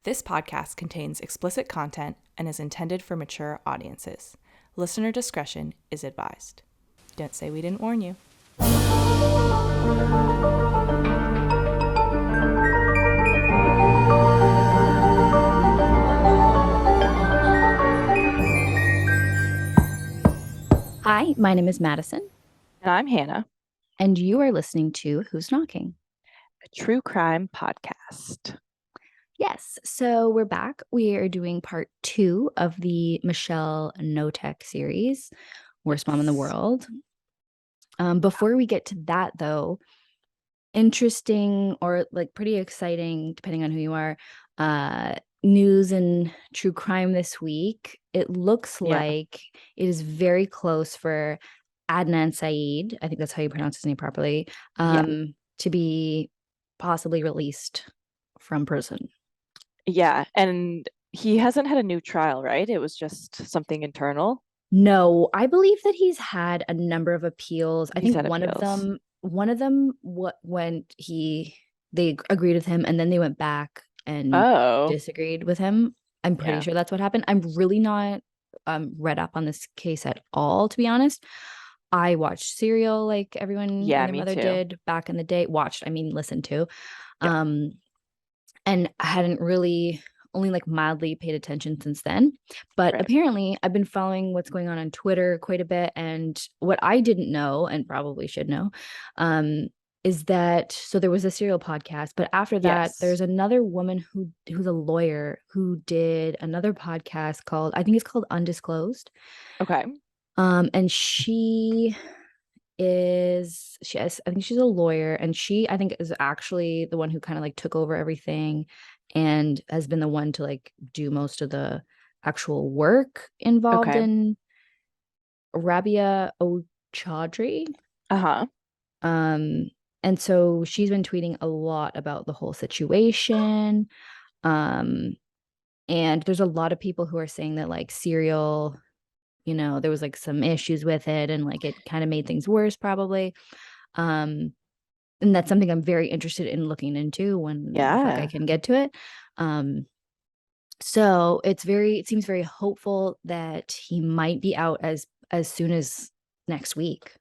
This podcast contains explicit content and is intended for mature audiences. Listener discretion is advised. Don't say we didn't warn you. Hi, my name is Madison. And I'm Hannah. And you are listening to Who's Knocking? A true crime podcast. Yes, so we're back. We are doing part 2 of the Michelle Knotek series, Worst Mom in the World. Before we get to that, though, interesting or like pretty exciting, depending on who you are, news and true crime this week. It looks like it is very close for Adnan Syed, I think that's how you pronounce his name properly, to be possibly released from prison. Yeah, and he hasn't had a new trial, right? It was just something internal. No, I believe that he's had a number of appeals. I think one of them they agreed with him and then they went back and disagreed with him. I'm pretty sure that's what happened. I'm really not read up on this case at all, to be honest. I watched Serial like everyone and their mother did back in the day. Listened to. And I hadn't really only like mildly paid attention since then. But apparently I've been following what's going on Twitter quite a bit. And what I didn't know and probably should know is that, so there was a Serial podcast, but after that, there's another woman who's a lawyer who did another podcast called, I think it's called Undisclosed. Okay. And I think she's a lawyer, and she, I think, is actually the one who kind of like took over everything and has been the one to like do most of the actual work involved in Rabia Chaudhry. And so she's been tweeting a lot about the whole situation. And there's a lot of people who are saying that like Serial, there was like some issues with it and like it kind of made things worse probably. And that's something I'm very interested in looking into when I can get to it. So it seems very hopeful that he might be out as soon as next week.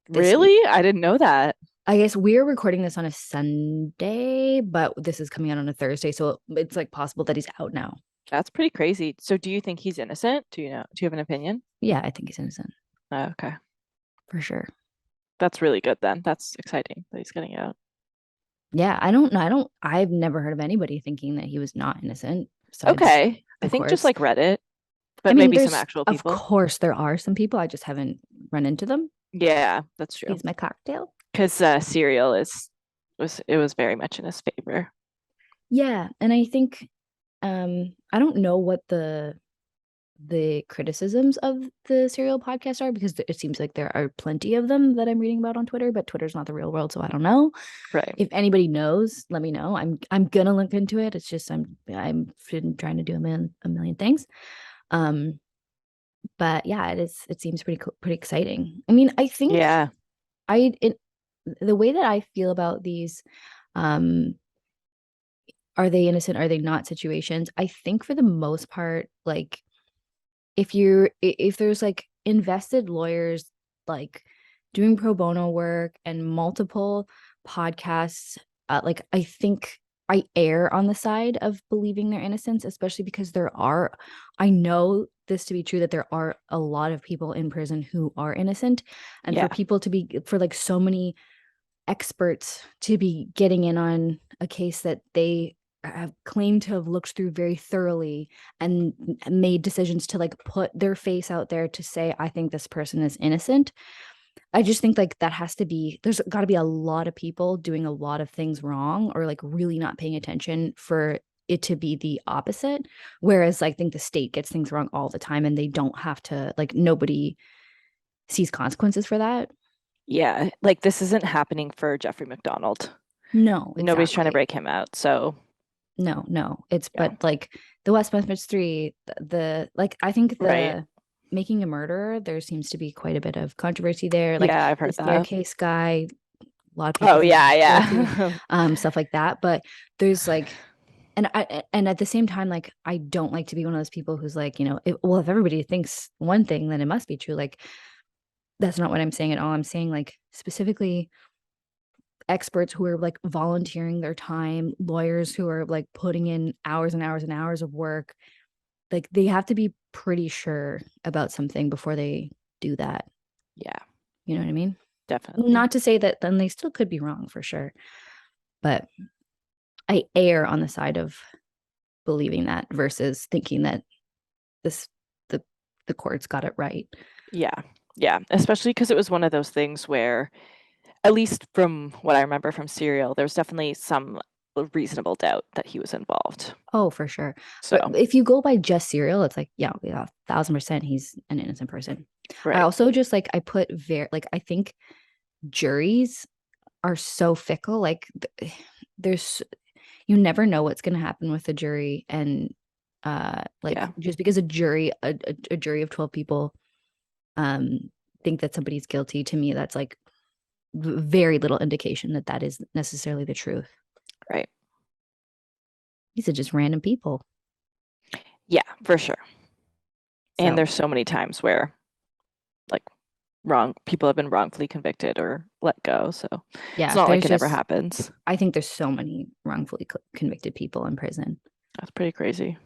Really? I didn't know that. I guess we're recording this on a Sunday, but this is coming out on a Thursday. So it's like possible that he's out now. That's pretty crazy. So do you think he's innocent? Do you have an opinion? Yeah, I think he's innocent. Oh, okay. For sure. That's really good then. That's exciting that he's getting out. Yeah, I've never heard of anybody thinking that he was not innocent. Okay. I think just like Reddit, but maybe some actual people. Of course, there are some people. I just haven't run into them. Yeah, that's true. He's my cocktail. Because Serial was very much in his favor. Yeah, and I think I don't know what the criticisms of the Serial podcast are, because it seems like there are plenty of them that I'm reading about on Twitter, but Twitter's not the real world, so I don't know. Right. If anybody knows, let me know. I'm gonna look into it. It's just I'm been trying to do a million things. But yeah, it seems pretty exciting. I mean, I think the way that I feel about these are they innocent, are they not situations, I think for the most part, like if there's like invested lawyers like doing pro bono work and multiple podcasts, like I think I err on the side of believing their innocence, especially because I know this to be true, that there are a lot of people in prison who are innocent, and for like so many experts to be getting in on a case that they have claimed to have looked through very thoroughly and made decisions to like put their face out there to say, I think this person is innocent. I just think like there's got to be a lot of people doing a lot of things wrong or like really not paying attention for it to be the opposite. Whereas I think the state gets things wrong all the time and they don't have to, like, nobody sees consequences for that. Yeah, like this isn't happening for Jeffrey McDonald. No, exactly. Nobody's trying to break him out. So no, but like the West Memphis 3, I think Making a Murderer, there seems to be quite a bit of controversy there. Like, I've heard that. Staircase guy, a lot of people. Oh yeah. Stuff like that. But there's like And at the same time, like, I don't like to be one of those people who's like, if everybody thinks one thing, then it must be true. Like, that's not what I'm saying at all. I'm saying, like, specifically experts who are like volunteering their time, lawyers who are like putting in hours and hours and hours of work. Like, they have to be pretty sure about something before they do that. Yeah, You know what I mean? definitely. Not to say that then they still could be wrong for sure, but I err on the side of believing that versus thinking that this the courts got it right. Yeah. Yeah. Especially because it was one of those things where, at least from what I remember from Serial, there was definitely some reasonable doubt that he was involved. Oh, for sure. So, But if you go by just Serial, it's like, yeah, 1,000% he's an innocent person. I right. also just like, I put like, I think juries are so fickle. Like, there's, you never know what's going to happen with the jury. And like, Yeah. just because a jury of 12 people think that somebody's guilty, to me, that's like very little indication that that is necessarily the truth. Right. These are just random people. Yeah, for sure. And So there's so many times where, like, people have been wrongfully convicted or let go. So it's yeah, not like there's it never just, happens. I think there's so many wrongfully convicted people in prison. That's pretty crazy.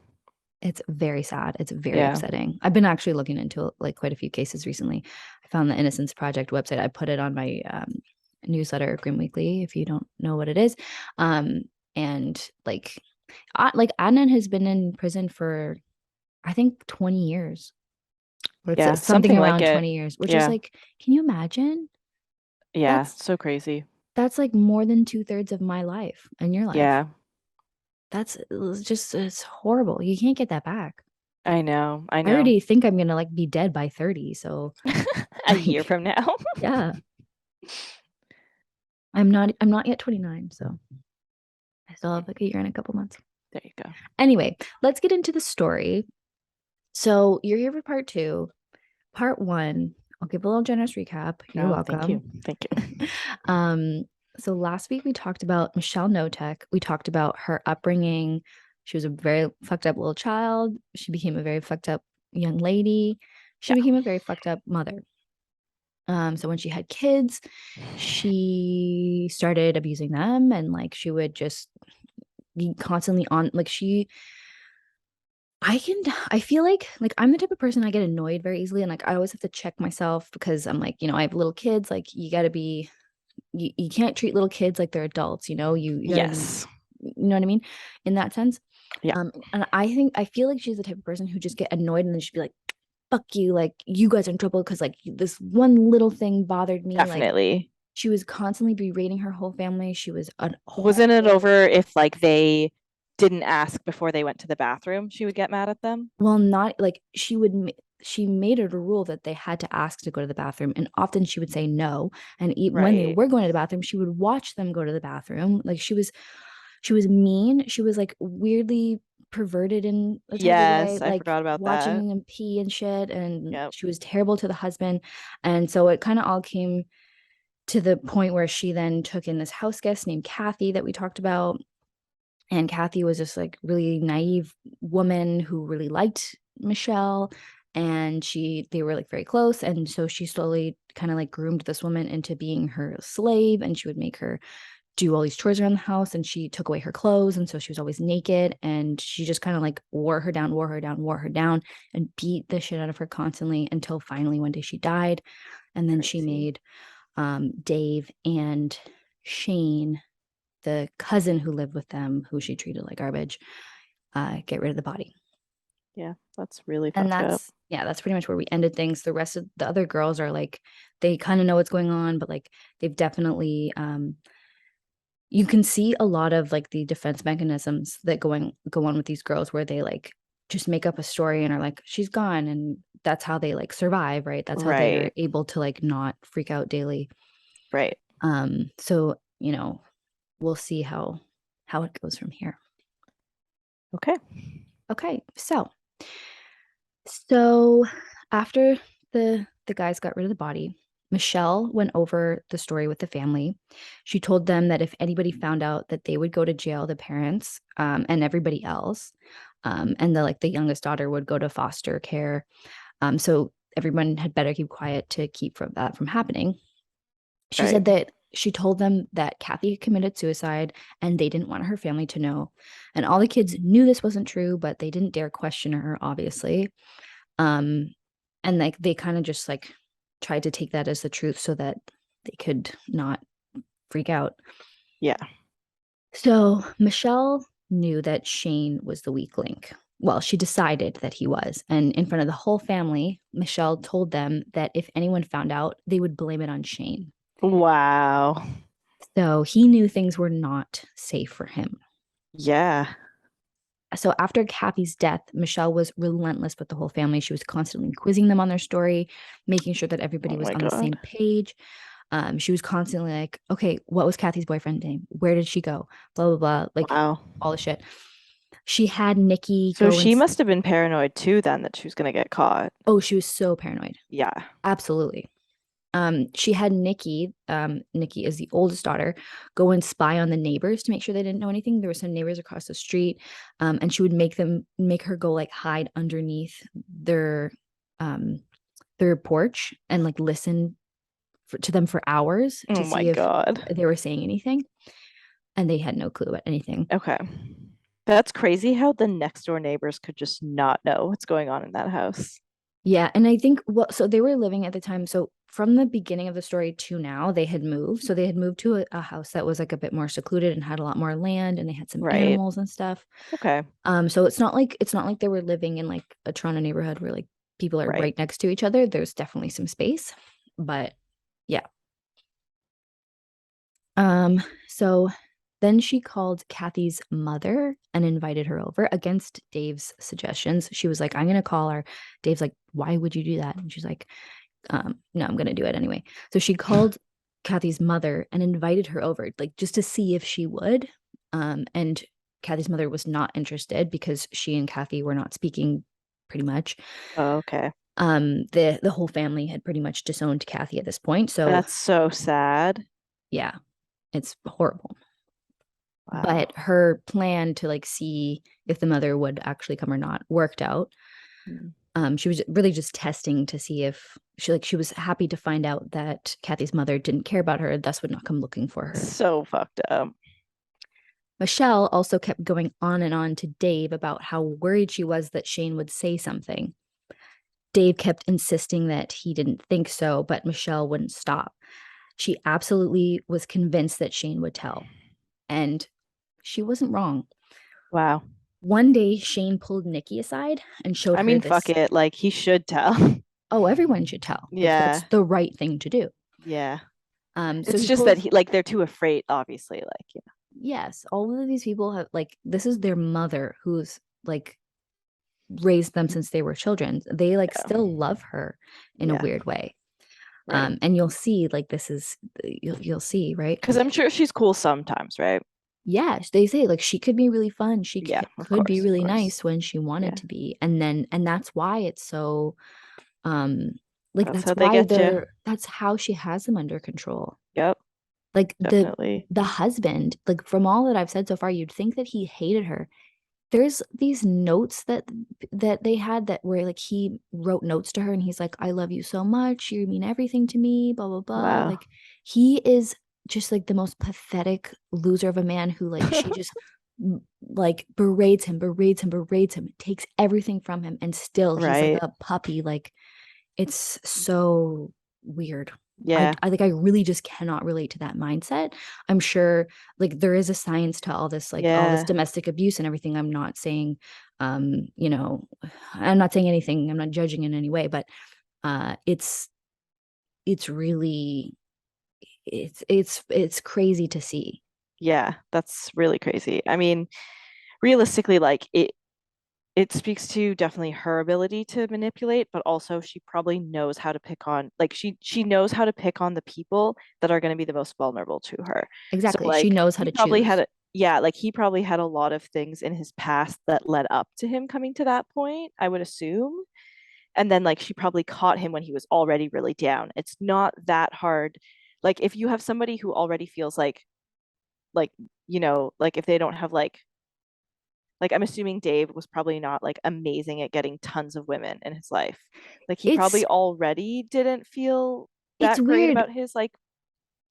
It's very sad. It's very Yeah. upsetting. I've been actually looking into like quite a few cases recently. I found the Innocence Project website. I put it on my newsletter, Grim Weekly, if you don't know what it is. And like Adnan has been in prison for, I think, 20 years, or it's Yeah. something Something like around it. 20 years, which is Yeah. like, can you imagine? Yeah. That's So crazy. that's like more than 2/3 of my life and your life. Yeah. It's horrible. You can't get that back. I know. I I know. already think I'm gonna like be dead by 30. So A year like, from now. yeah, I'm not yet 29, so I still have like a year and a couple months. There you go. Anyway, let's get into the story. So you're here for part two. Part one, I'll give a little generous recap. You're Oh, thank you. welcome. Thank you. So last week we talked about Michelle Knotek. We talked about her upbringing. She was a very fucked up little child. She became a very fucked up young lady. She Yeah. became a very fucked up mother. So when she had kids, she started abusing them, and like she would just be constantly on, like, I feel like I'm the type of person, I get annoyed very easily, and like I always have to check myself because I'm like, I have little kids. Like, you got to be, you can't treat little kids like they're adults. You got to be, Yes. you know what I mean, in that sense. Yeah. And I feel like she's the type of person who just get annoyed and then she'd be like, fuck you, like, you guys are in trouble because like this one little thing bothered me. Like, Definitely. she was constantly berating her whole family. She was a Wasn't it horrible. over if like they didn't ask before they went to the bathroom, she would get mad at them? Well, not like she made it a rule that they had to ask to go to the bathroom, and often she would say no. And when they Right. were going to the bathroom, she would watch them go to the bathroom. Like, she was mean. She was like weirdly perverted in a type of way, Yes, I like forgot about that. watching him pee and shit. And Yep. she was terrible to the husband. And so it kind of all came to the point where she then took in this house guest named Kathy that we talked about. And Kathy was this like really naive woman who really liked Michelle, and they were like very close. And so she slowly kind of like groomed this woman into being her slave, and she would make her do all these chores around the house, and she took away her clothes, and so she was always naked, and she just kind of like wore her down, and beat the shit out of her constantly until finally one day she died. And then she Crazy. made Dave and Shane, the cousin who lived with them, who she treated like garbage, get rid of the body. Yeah, that's really And fucked up. that's pretty much where we ended things. The rest of the other girls are like, they kind of know what's going on, but like they've definitely you can see a lot of like the defense mechanisms that go on with these girls, where they like just make up a story and are like, she's gone, and that's how they like survive, right? That's how they're Right. able to like not freak out daily. Right. So we'll see how it goes from here. Okay. Okay, so after the guys got rid of the body, Michelle went over the story with the family. She told them that if anybody found out that they would go to jail, the parents and everybody else, and the youngest daughter would go to foster care. So everyone had better keep quiet to keep from that from happening. She Right. said that she told them that Kathy committed suicide and they didn't want her family to know. And all the kids knew this wasn't true, but they didn't dare question her, obviously. Um, and like they kind of just like tried to take that as the truth so that they could not freak out. Yeah. So Michelle knew that Shane was the weak link. Well, she decided that he was. And in front of the whole family, Michelle told them that if anyone found out, they would blame it on Shane. Wow. So he knew things were not safe for him. Yeah. So after Kathy's death, Michelle was relentless with the whole family. She was constantly quizzing them on their story, making sure that everybody Oh was my on the God. same page. She was constantly like, okay, what was Kathy's boyfriend's name? Where did she go? Blah, blah, blah. Like Wow. all the shit. She had Nikki So go and, she must have been paranoid too then that she was gonna get caught. oh, she was so paranoid. Yeah. Absolutely. She had Nikki, Nikki is the oldest daughter, go and spy on the neighbors to make sure they didn't know anything. There were some neighbors across the street, and she would make her go like hide underneath their um their porch and like listen to them for hours Oh to my see if God. they were saying anything, and they had no clue about anything. Okay. That's crazy how the next door neighbors could just not know what's going on in that house. Yeah, and I think so they were living at the time. So from the beginning of the story to now, they had moved. So they had moved to a house that was like a bit more secluded and had a lot more land, and they had some Right. animals and stuff. Okay. So it's not like they were living in like a Toronto neighborhood where like people are Right. right next to each other. There's definitely some space, but yeah. So then she called Kathy's mother and invited her over against Dave's suggestions. She was like, I'm gonna call her. Dave's like, why would you do that? And she's like, no, I'm gonna do it anyway. So she called Kathy's mother and invited her over, like just to see if she would. And Kathy's mother was not interested because she and Kathy were not speaking pretty much. Oh, okay. The whole family had pretty much disowned Kathy at this point. So That's so sad. yeah, it's horrible. Wow. But her plan to like see if the mother would actually come or not worked out. Mm. She was really just testing to see if she was happy to find out that Kathy's mother didn't care about her, thus would not come looking for her. So fucked up. Michelle also kept going on and on to Dave about how worried she was that Shane would say something. Dave kept insisting that he didn't think so, but Michelle wouldn't stop. She absolutely was convinced that Shane would tell, and she wasn't wrong. Wow. One day, Shane pulled Nikki aside and showed I her mean, fuck this. it. Like he should tell. Oh, everyone should tell. That's Yeah. the right thing to do. Yeah. So It's he just that pulls. he like they're too afraid, obviously. Like, yeah. Yes, all of these people have like this is their mother who's like raised them since they were children. They like Yeah. still love her in a Yeah. weird way. Right. And you'll see like this is you'll see, right? Because I'm sure she's cool sometimes, right? Yeah, they say like she could be really fun. She Yeah, of could be course, of really course. nice when she wanted Yeah. to be. And that's why it's so um like That's how they get you. that's how she has them under control. Yep, Like definitely. the husband, like from all that I've said so far, you'd think that he hated her. There's these notes that they had that were like he wrote notes to her and he's like, I love you so much, you mean everything to me, blah blah blah. Wow. Like he is just like the most pathetic loser of a man who like she just like berates him, takes everything from him, and still he's like Right. a puppy. Like it's so weird. I, Yeah. I like I really just cannot relate to that mindset. I'm sure like there is a science to all this, like all this Yeah. domestic abuse and everything. I'm not saying I'm not saying anything, I'm not judging in any way, but it's really it's crazy to see. Yeah. That's really crazy. I mean, realistically, like it speaks to definitely her ability to manipulate, but also she probably knows how to pick on like she knows how to pick on the people that are going to be the most vulnerable to her. So Exactly. She like knows how he to probably had choose. a yeah, like he probably had a lot of things in his past that led up to him coming to that point, I would assume. And then like she probably caught him when he was already really down. It's not that hard. Like if you have somebody who already feels like like if they don't have like I'm assuming Dave was probably not like amazing at getting tons of women in his life. Like he It's probably already didn't feel it's that great weird. about his like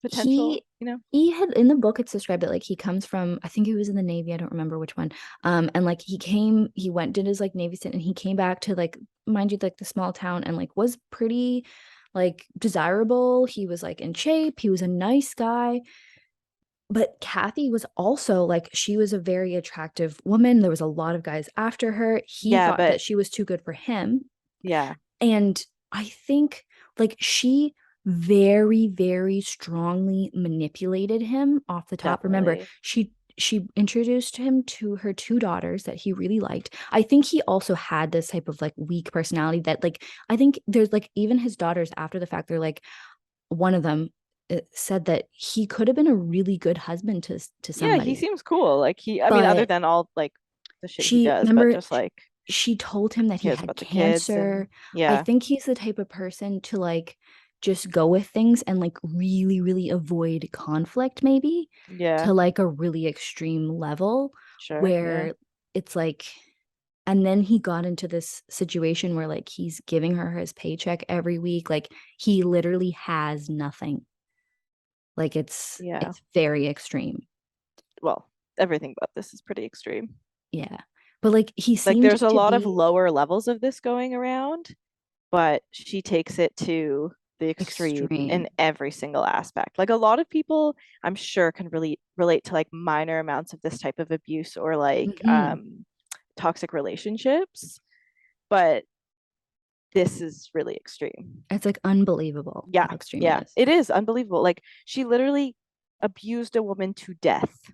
potential, he he had in the book it's described that like he comes from, I think he was in the Navy, I don't remember which one. And like he went, did his like Navy stint, and he came back to like, mind you, like the small town, and like was pretty like desirable. He was like in shape, he was a nice guy. But Kathy was also like, she was a very attractive woman. There was a lot of guys after her. He Yeah, thought but that she was too good for him. yeah, And I think like she very, very strongly manipulated him off the top. Remember, definitely. she introduced him to her two daughters that he really liked. I think he also had this type of like weak personality that like, I think there's like even his daughters after the fact, they're like, one of them said that he could have been a really good husband to Yeah, he somebody. seems cool. Like I mean, other But than all like the shit he she does, but remember just like she told him that he cares had about the kids cancer. and I yeah, think he's the type of person to like just go with things and like really, really avoid conflict, maybe yeah, to like a really extreme level sure, yeah, where it's like, and then he got into this situation where like he's giving her his paycheck every week. Like he literally has nothing. Like yeah. it's very extreme. Well, everything about this is pretty extreme. Yeah. But like he Like seemed there's a to lot of be lower levels of this going around, but she takes it to the extreme in extreme. every single aspect. Like a lot of people, I'm sure, can really relate to like minor amounts of this type of abuse or like Hmm. toxic relationships, but this is really extreme. It's like unbelievable Yeah, how extreme it yeah, is. it is unbelievable. Like she literally abused a woman to death.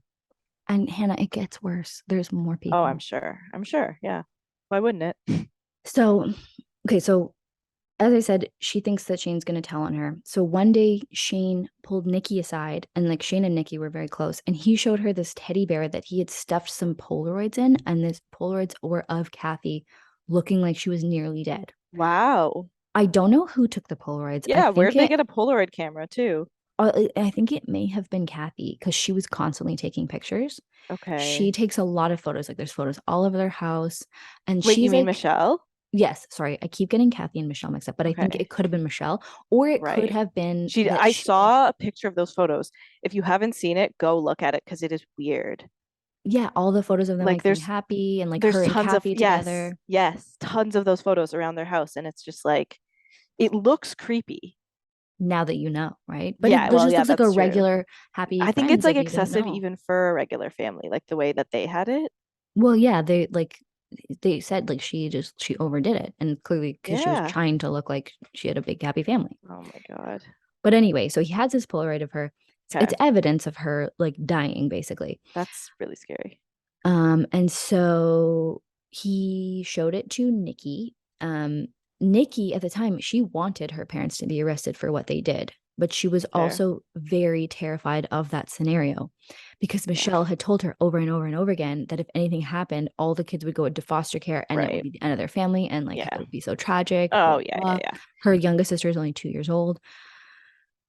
And Hannah, it gets worse. There's more Oh, I'm people. sure. I'm sure. Yeah. Why wouldn't it? So, okay, so as I said, she thinks that Shane's going to tell on her. So one day, Shane pulled Nikki aside, and like Shane and Nikki were very close, and he showed her this teddy bear that he had stuffed some Polaroids in, and this Polaroids were of Kathy looking like she was nearly dead. Wow. I don't know who took the Polaroids. Yeah, where'd they get a Polaroid camera too? I think it may have been Kathy because she was constantly taking pictures. She Okay. takes a lot of photos. Like there's photos all over their house, and Wait, you she's mean like, Michelle? yes, sorry, I keep getting Kathy and Michelle mixed up, but I think Okay. it could have been Michelle, or it could Right. have been that I she, saw a picture of those photos. If you haven't seen it, go look at it because it is weird. yeah, all the photos of them Like like being happy and like there's her and tons of Kathy yes, together. yes, tons of those photos around their house and it's just like it looks creepy. Now that you know, right? But Yeah, it well, just yeah, looks like a that's true. regular happy I think it's friends like if you didn't excessive know. even for a regular family, like the way that they had it. Well, yeah, they said like she overdid it, and clearly because she was Yeah. trying to look like she had a big happy family. Oh my God. But anyway, so he has this Polaroid of her. It's Okay. evidence of her like dying, basically. That's really scary. And so he showed it to Nikki. Nikki at the time, she wanted her parents to be arrested for what they did, but she was Fair. also very terrified of that scenario because Yeah. Michelle had told her over and over and over again that if anything happened, all the kids would go into foster care and it would Right. be the end of their family, and like it Yeah. would be so tragic, blah Oh, blah yeah, yeah, blah. yeah. Her youngest sister is only 2 years old.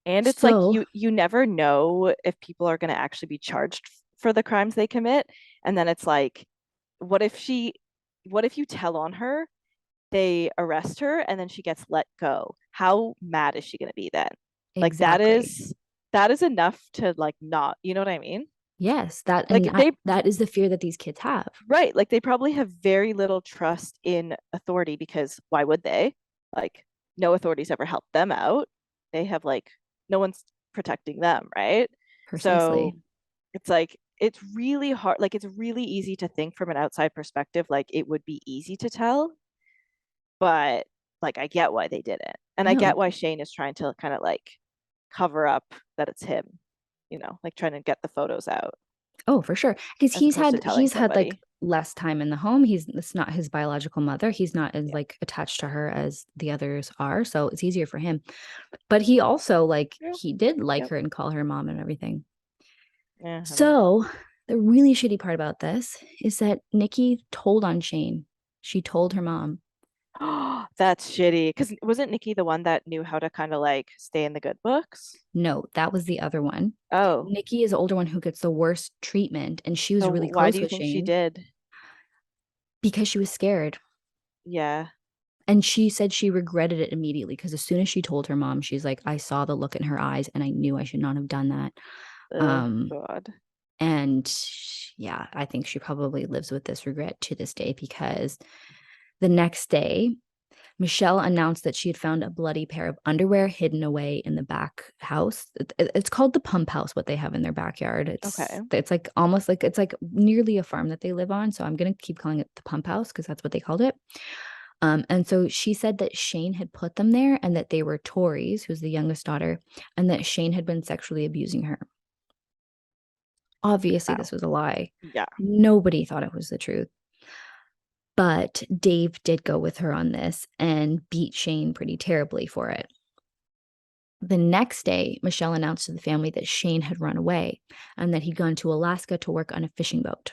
And it's like So you never know if people are going to actually be charged for the crimes they commit. And then it's like, what if she, what if you tell on her, they arrest her, and then she gets let go? How mad is she going to be then? Like exactly. that is enough to like not, you know what I mean? Yes, that Like and I, that is the fear that these kids have. right, like they probably have very little trust in authority because why would they? Like no authorities ever helped them out. They have like no one's protecting them, right? So Precisely. it's like it's really hard, like it's really easy to think from an outside perspective like it would be easy to tell, but like I get why they did it. And I No. get why Shane is trying to kind of like cover up that it's him, like trying to get the photos out Oh, for sure. Because as opposed to telling he's had like somebody. less time in the home. It's not his biological mother. He's not as Yeah. like attached to her as the others are. So it's easier for him. But he also like Yep. he did like Yep. her and call her mom and everything. Yeah, I mean. So the really shitty part about this is that Nikki told on Shane. She told her mom. That's shitty. Because wasn't Nikki the one that knew how to kind of like stay in the good books? No, that was the other one. Oh, Nikki is the older one who gets the worst treatment, and she was so really why do close you with think she Shane did? because she was scared. Yeah. And she said she regretted it immediately because as soon as she told her mom, she's like, I saw the look in her eyes and I knew I should not have done that. Oh Um, God. and yeah, I think she probably lives with this regret to this day because the next day, Michelle announced that she had found a bloody pair of underwear hidden away in the back house. It's called the pump house, what they have in their backyard. Okay. It's like almost like it's like nearly a farm that they live on. So I'm gonna keep calling it the pump house because that's what they called it. And so she said that Shane had put them there and that they were Tori's, who's the youngest daughter, and that Shane had been sexually abusing her. Obviously, Wow. this was a lie. Yeah. Nobody thought it was the truth. But Dave did go with her on this and beat Shane pretty terribly for it. The next day, Michelle announced to the family that Shane had run away and that he'd gone to Alaska to work on a fishing boat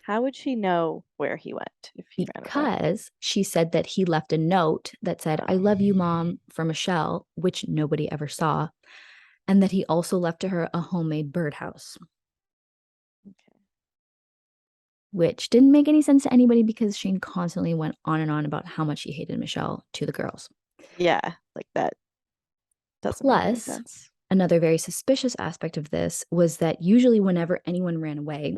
How would she know where he went if he ran away? because she said that he left a note that said, Oh, I love you, mom, for Michelle, which nobody ever saw, and that he also left to her a homemade birdhouse, okay. which didn't make any sense to anybody because Shane constantly went on and on about how much he hated Michelle to the girls. Yeah, like that doesn't make any Plus, sense. another very suspicious aspect of this was that usually, whenever anyone ran away,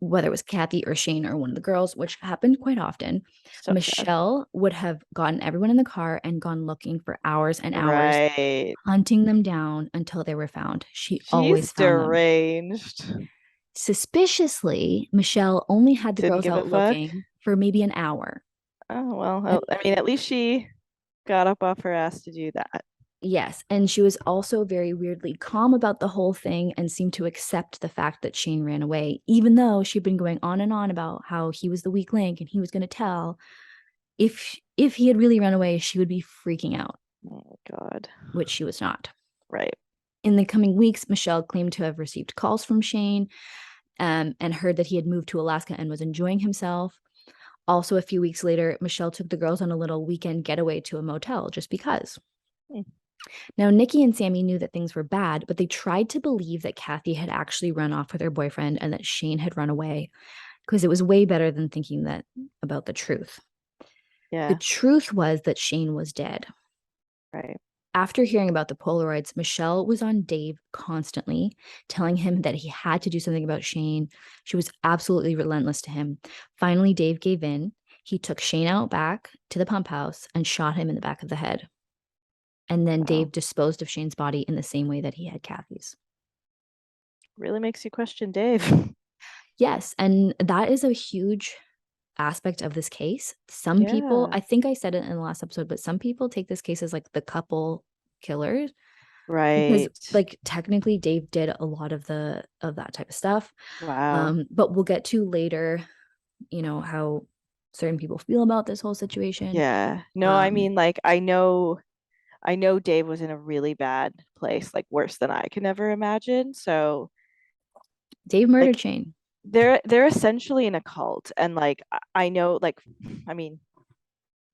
whether it was Kathy or Shane or one of the girls, which happened quite often, So sad. Michelle would have gotten everyone in the car and gone looking for hours and hours, Right. hunting them down until they were found. She She's always found them. deranged. Suspiciously, Michelle only had the Didn't girls give a out fuck. looking for maybe an hour. Oh, well, And I mean, at least she got up off her ass to do that. yes, and she was also very weirdly calm about the whole thing and seemed to accept the fact that Shane ran away, even though she'd been going on and on about how he was the weak link and he was going to tell. If he had really run away, she would be freaking out, Oh, God. which she was not. Right. In the coming weeks, Michelle claimed to have received calls from Shane and heard that he had moved to Alaska and was enjoying himself. Also, a few weeks later, Michelle took the girls on a little weekend getaway to a motel just because. Hmm. Now, Nikki and Sammy knew that things were bad, but they tried to believe that Kathy had actually run off with her boyfriend and that Shane had run away because it was way better than thinking that about the truth. The Yeah. truth was that Shane was dead. Right. After hearing about the Polaroids, Michelle was on Dave constantly, telling him that he had to do something about Shane. She was absolutely relentless to him. Finally, Dave gave in. He took Shane out back to the pump house and shot him in the back of the head. And then Wow. Dave disposed of Shane's body in the same way that he had Kathy's. Really makes you question Dave. Yes, and that is a huge aspect of this case. Some people, Yeah. I think I said it in the last episode, but some people take this case as like the couple killers because Right. like technically Dave did a lot of that type of stuff. Wow. But we'll get to later, how certain people feel about this whole situation. Yeah. No, I Um, mean, like, I know Dave was in a really bad place, like worse than I can ever imagine. So, Dave murdered like, Shane. they're essentially in a cult, and like, I know, like, I mean,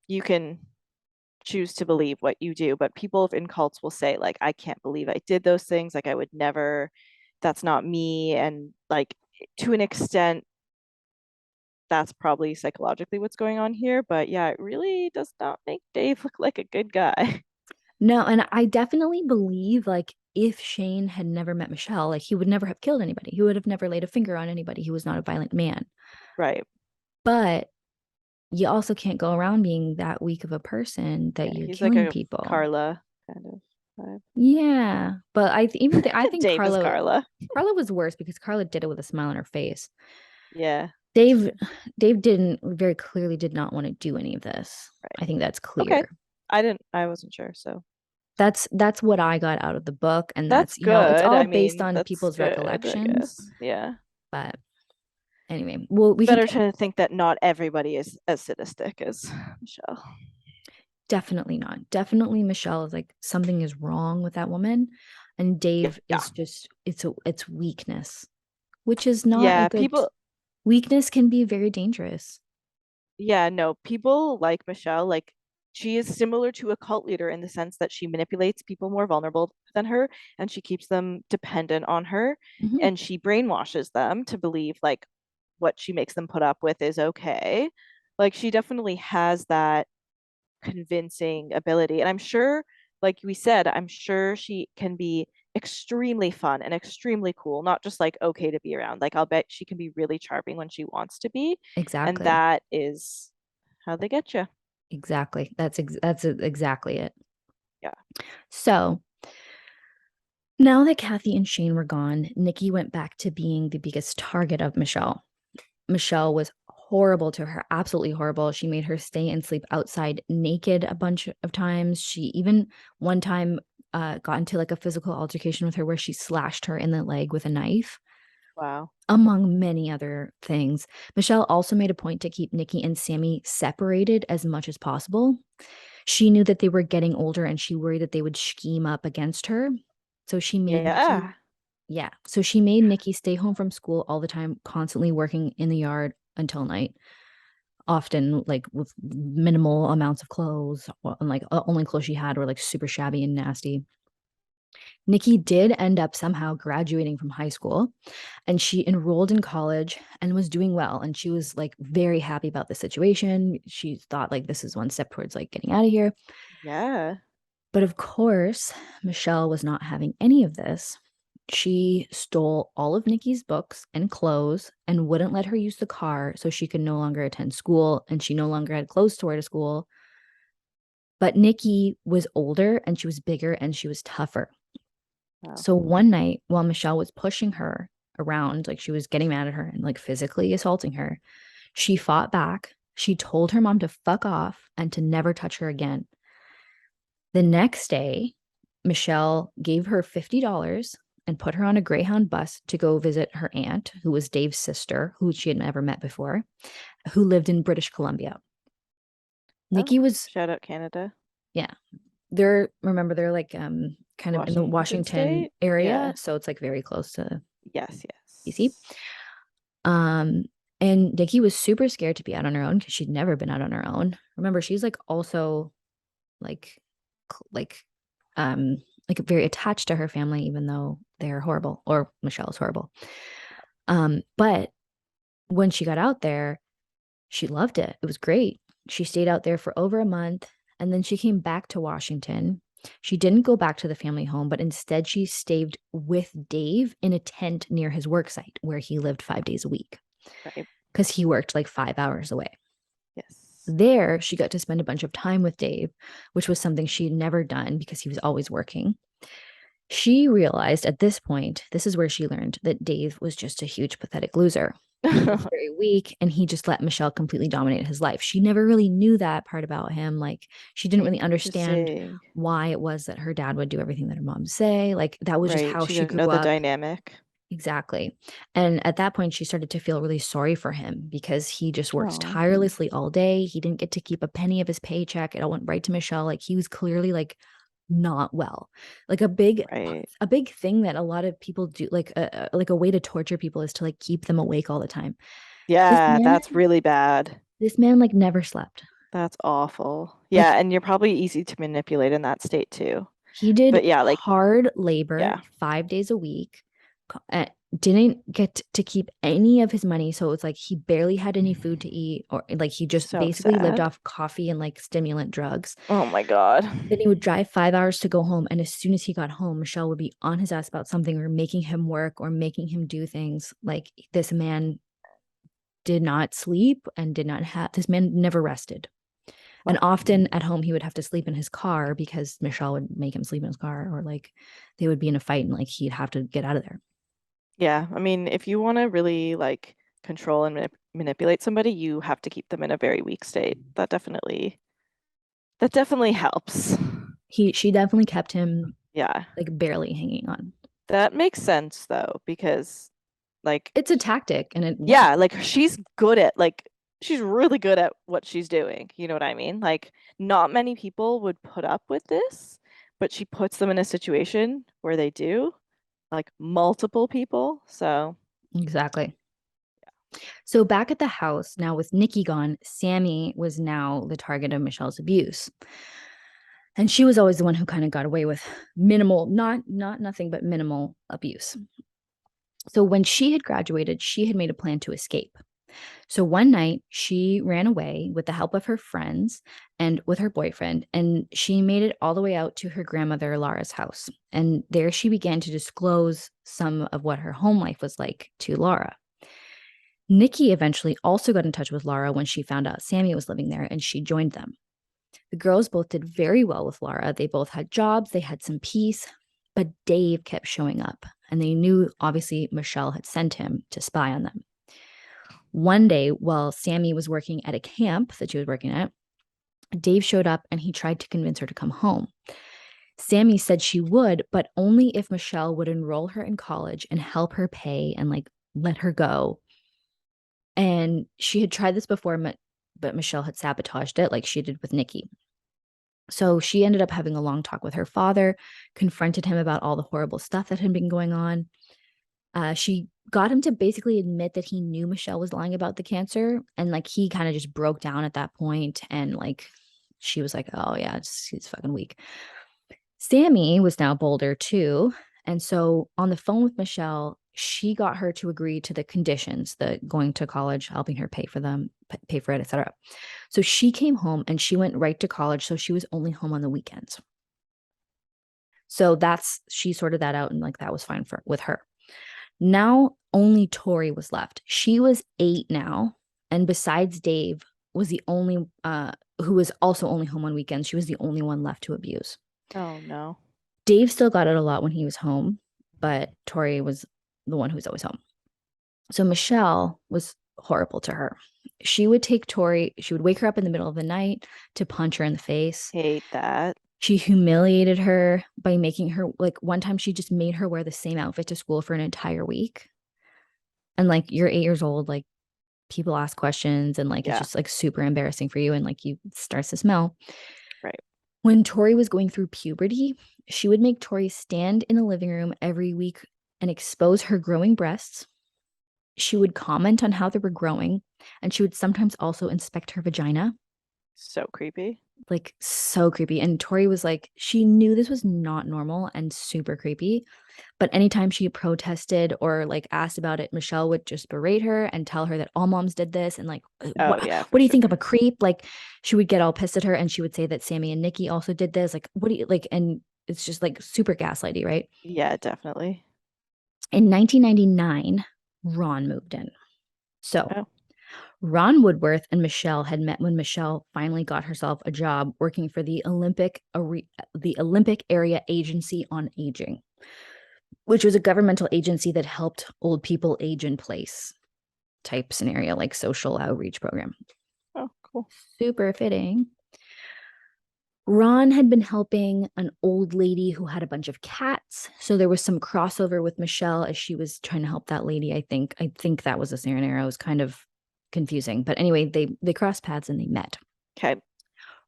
you can choose to believe what you do, but people in cults will say, like, I can't believe I did those things. Like, I would never, that's not me. And like, to an extent, that's probably psychologically what's going on here. But yeah, it really does not make Dave look like a good guy. No, and I definitely believe like if Shane had never met Michelle, like he would never have killed anybody. He would have never laid a finger on anybody. He was not a violent man. Right. But you also can't go around being that weak of a person that Yeah, you're he's like killing a people. Carla kind of vibe. Yeah, but I think Dave is Carla. Carla was worse because Carla did it with a smile on her face. Yeah, that's Dave true. Dave didn't very clearly did not want to do any of this. Right. I think that's Okay. clear. I wasn't sure. So That's what I got out of the book, and that's that's, it's good. all I based mean, on that's people's good, I recollections. guess. Yeah. But anyway, well, It's we can better get to think that not everybody is as sadistic as Michelle. definitely not. Definitely Michelle is like something is wrong with that woman, and Dave Yeah. is just it's weakness, which is not a Yeah, good weakness can be very dangerous. yeah, no, people like Michelle, like she is similar to a cult leader in the sense that she manipulates people more vulnerable than her and she keeps them dependent on her Mhm. and she brainwashes them to believe like what she makes them put up with is okay. Like she definitely has that convincing ability. And I'm sure, like we said, I'm sure she can be extremely fun and extremely cool, not just like okay to be around. Like I'll bet she can be really charming when she wants to be. And Exactly. that is how they get you. Exactly. That's exactly it. Yeah. So now that Kathy and Shane were gone, Nikki went back to being the biggest target of Michelle. Michelle was horrible to her, absolutely horrible. She made her stay and sleep outside naked a bunch of times. She even one time got into like a physical altercation with her where she slashed her in the leg with a knife, Wow. among many other things. Michelle also made a point to keep Nikki and Sammy separated as much as possible. She knew that they were getting older and she worried that they would scheme up against her. So she made Nikki, Yeah. yeah. So she made Nikki stay home from school all the time, constantly working in the yard until night, often like with minimal amounts of clothes. And like only clothes she had were like super shabby and nasty. Nikki did end up somehow graduating from high school and she enrolled in college and was doing well. And she was like very happy about the situation. She thought like this is one step towards like getting out of here. Yeah. But of course, Michelle was not having any of this. She stole all of Nikki's books and clothes and wouldn't let her use the car so she could no longer attend school and she no longer had clothes to wear to school. But Nikki was older and she was bigger and she was tougher. Wow. So one night while Michelle was pushing her around, like she was getting mad at her and like physically assaulting her, she fought back. She told her mom to fuck off and to never touch her again. The next day, Michelle gave her $50 and put her on a Greyhound bus to go visit her aunt, who was Dave's sister, who she had never met before, who lived in British Columbia. Oh, Nikki was, shout out Canada. yeah, they're like kind of in the Washington Washington State. area, Yeah. so it's like very close to Yes, BC. yes. Um, and Nikki was super scared to be out on her own because she'd never been out on her own. Remember, she's like also like like um like very attached to her family, even though they're horrible or Michelle is horrible. But when she got out there, she loved it. It was great. She stayed out there for over a month and then she came back to Washington. She didn't go back to the family home, but instead she stayed with Dave in a tent near his work site where he lived 5 days a week Right. because he worked like 5 hours away. Yes. There, she got to spend a bunch of time with Dave, which was something she'd never done because he was always working. She realized at this point, this is where she learned that Dave was just a huge pathetic loser. He was very weak and he just let Michelle completely dominate his life. She never really knew that part about him. Like, she didn't really understand Interesting. why it was that her dad would do everything that her mom say. Like, that was just Right. how She she didn't know grew the up. dynamic. Exactly. And at that point, she started to feel really sorry for him because he just worked Oh, tirelessly all day. He didn't get to keep a penny of his paycheck. It all went right to Michelle. Like, he was clearly like not well. Like right. a big thing that a lot of people do, like a way to torture people is to like keep them awake all the time. This Yeah, man, that's really bad. this man like never slept. That's awful. Yeah, Like and you're probably easy to manipulate in that state too. he did But yeah, like, hard labor yeah. 5 days a week, didn't get to keep any of his money. So it's like he barely had any food to eat, or like he just So basically lived sad. off coffee and like stimulant drugs. Oh my God. Then he would drive 5 hours to go home. And as soon as he got home, Michelle would be on his ass about something or making him work or making him do things. Like this man did not sleep and did not have, this man never rested. And Wow. often at home, he would have to sleep in his car because Michelle would make him sleep in his car, or like they would be in a fight and like he'd have to get out of there. Yeah, I mean, if you want to really like control and manipulate somebody, you have to keep them in a very weak state. That definitely helps. She definitely kept him Yeah. like barely hanging on. That makes sense though, because like It's a tactic and it works. yeah, like she's really good at what she's doing. You know what I mean? Like not many people would put up with this, but she puts them in a situation where they do, like multiple people. So, Exactly. So back at the house, now with Nikki gone, Sammy was now the target of Michelle's abuse. And she was always the one who kind of got away with minimal, not nothing but minimal abuse. So when she had graduated, she had made a plan to escape. So one night she ran away with the help of her friends and with her boyfriend, and she made it all the way out to her grandmother Laura's house. And there she began to disclose some of what her home life was like to Laura. Nikki eventually also got in touch with Laura when she found out Sammy was living there, and she joined them. The girls both did very well with Laura. They both had jobs, they had some peace, but Dave kept showing up, and they knew obviously Michelle had sent him to spy on them. One day, while Sammy was working at a camp that she was working at, Dave showed up and he tried to convince her to come home. Sammy said she would, but only if Michelle would enroll her in college and help her pay and like let her go. And she had tried this before, but Michelle had sabotaged it like she did with Nikki. So she ended up having a long talk with her father, confronted him about all the horrible stuff that had been going on. She got him to basically admit that he knew Michelle was lying about the cancer. And like he kind of just broke down at that point. And like she was like, oh, yeah, he's fucking weak. Sammy was now bolder too. And so on the phone with Michelle, she got her to agree to the conditions, the going to college, helping her pay for them, pay for it, etc. So she came home and she went right to college. So she was only home on the weekends. So she sorted that out and like that was fine with her. Now only Tori was left. She was 8 now, and besides Dave, was the only who was also only home on weekends. She was the only one left to abuse. Oh no. Dave still got it a lot when he was home, but Tori was the one who was always home. So Michelle was horrible to her. She would take Tori, she would wake her up in the middle of the night to punch her in the face. Hate that. She humiliated her by making her like one time she just made her wear the same outfit to school for an entire week. And like you're 8 years old, like people ask questions and like it's Yeah, just like super embarrassing for you and like you it starts to smell. right. When Tori was going through puberty, she would make Tori stand in the living room every week and expose her growing breasts. She would comment on how they were growing, and she would sometimes also inspect her vagina. So creepy. Like so creepy. And Tori was like, she knew this was not normal and super creepy. But anytime she protested or like asked about it, Michelle would just berate her and tell her that all moms did this. And like, Oh what, yeah, what for do you sure. think of a creep? Like, she would get all pissed at her and she would say that Sammy and Nikki also did this. Like, what do you like? And it's just like super gaslighty, right? Yeah, definitely. In 1999, Ron moved in. So Oh, Ron Woodworth and Michelle had met when Michelle finally got herself a job working for the Olympic Area Agency on Aging, which was a governmental agency that helped old people age in place type scenario, like social outreach program. oh, cool. Super fitting. Ron had been helping an old lady who had a bunch of cats. So there was some crossover with Michelle as she was trying to help that lady. I think that was a scenario. It was kind of confusing. But anyway, they crossed paths and they met. Okay.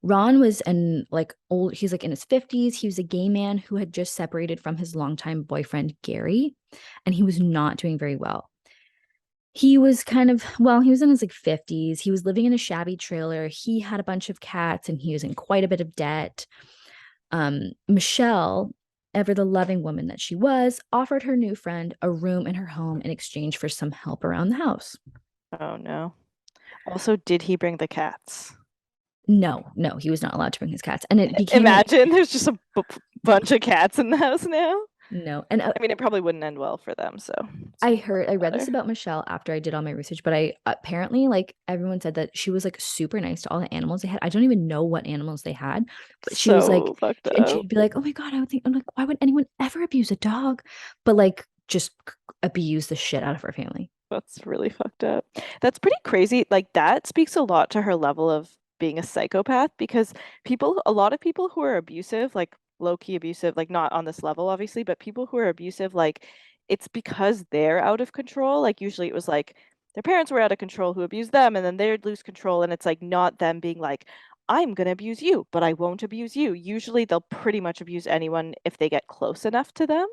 Ron was he's like in his 50s. He was a gay man who had just separated from his longtime boyfriend, Gary, and he was not doing very well. He was he was in his like 50s. He was living in a shabby trailer. He had a bunch of cats and he was in quite a bit of debt. Michelle, ever the loving woman that she was, offered her new friend a room in her home in exchange for some help around the house. Oh no. Also, did he bring the cats? No, no, he was not allowed to bring his cats. And it became an Imagine there's just a bunch of cats in the house now. no. And I mean, it probably wouldn't end well for them, so I read this better. about Michelle after I did all my research, but I apparently like everyone said that she was like super nice to all the animals they had. I don't even know what animals they had, but she was like, So fucked and up. she'd be like, oh my God, I'm like, why would anyone ever abuse a dog? But like just abuse the shit out of her family. That's really fucked up. That's pretty crazy. Like that speaks a lot to her level of being a psychopath because a lot of people who are abusive, like low-key abusive, like not on this level obviously, but people who are abusive, like it's because they're out of control. Like usually it was like their parents were out of control who abused them and then they'd lose control and it's like not them being like I'm gonna abuse you, but I won't abuse you. Usually they'll pretty much abuse anyone if they get close enough to them.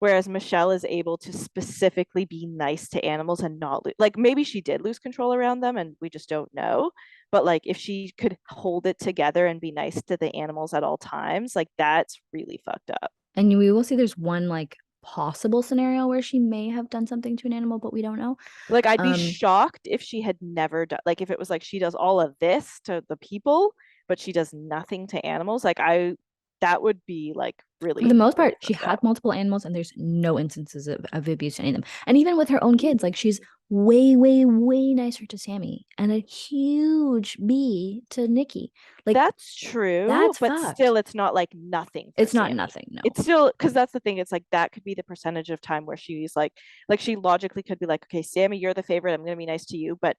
Whereas Michelle is able to specifically be nice to animals and not like maybe she did lose control around them and we just don't know. But like if she could hold it together and be nice to the animals at all times, like that's really fucked up. And we will see there's one like possible scenario where she may have done something to an animal, but we don't know. Like I'd be Um, shocked if she had never done like if it was like she does all of this to the people, but she does nothing to animals. Like I that would be like for the really, most really part, she fucked had up. multiple animals, and there's no instances of abuse to any of them. And even with her own kids, like she's way, way, way nicer to Sammy and a huge B to Nikki. Like That's true, that's but still, fucked. it's not like nothing for It's not Sammy. nothing, no. It's still because that's the thing. It's like that could be the percentage of time where she's like she logically could be like, okay, Sammy, you're the favorite. I'm gonna be nice to you, but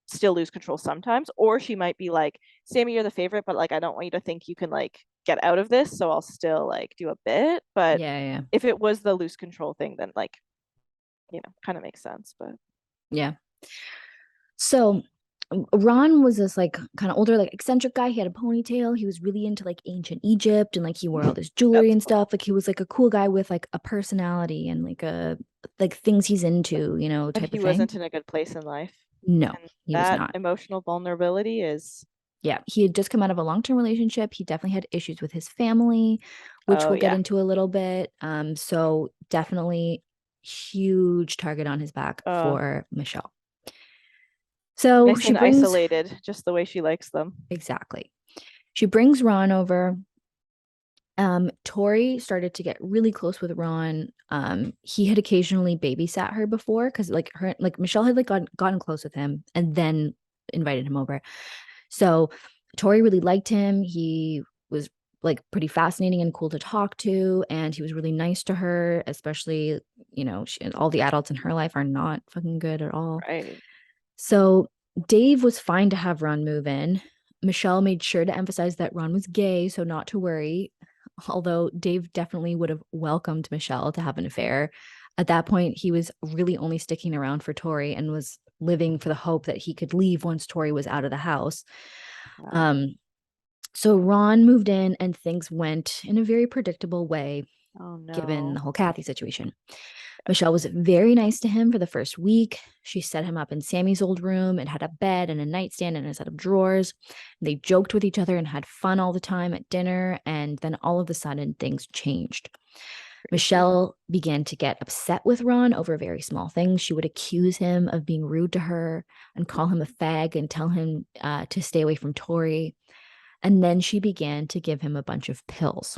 still lose control sometimes. Or she might be like, Sammy, you're the favorite, but like I don't want you to think you can like get out of this, so I'll still like do a bit. But Yeah, yeah, if it was the loose control thing, then like kind of makes sense. But yeah. So Ron was this like kind of older, like eccentric guy. He had a ponytail. He was really into like ancient Egypt and like he wore all this jewelry that's and cool. stuff. Like he was like a cool guy with like a personality and like a like things he's into, But type he of thing. wasn't in a good place in life, No, and he was that not. emotional vulnerability is, Yeah, he had just come out of a long-term relationship. He definitely had issues with his family, which oh we'll get yeah. into a little bit. So definitely huge target on his back Oh, for Michelle. So nice she and brings isolated, just the way she likes them. exactly. She brings Ron over. Tori started to get really close with Ron. He had occasionally babysat her before because like Michelle had like gotten close with him and then invited him over. So Tori really liked him. He was like pretty fascinating and cool to talk to, and he was really nice to her, especially, all the adults in her life are not fucking good at all. Right. So Dave was fine to have Ron move in. Michelle made sure to emphasize that Ron was gay, so not to worry. Although Dave definitely would have welcomed Michelle to have an affair. At that point, he was really only sticking around for Tori and was living for the hope that he could leave once Tori was out of the house. Wow. Um, so Ron moved in and things went in a very predictable way, Oh given the no. whole Kathy situation. Michelle was very nice to him for the first week. She set him up in Sammy's old room. It had a bed and a nightstand and a set of drawers. They joked with each other and had fun all the time at dinner. And then all of a sudden, things changed. Crazy. Michelle began to get upset with Ron over very small things. She would accuse him of being rude to her and call him a fag and tell him to stay away from Tori. And then she began to give him a bunch of pills.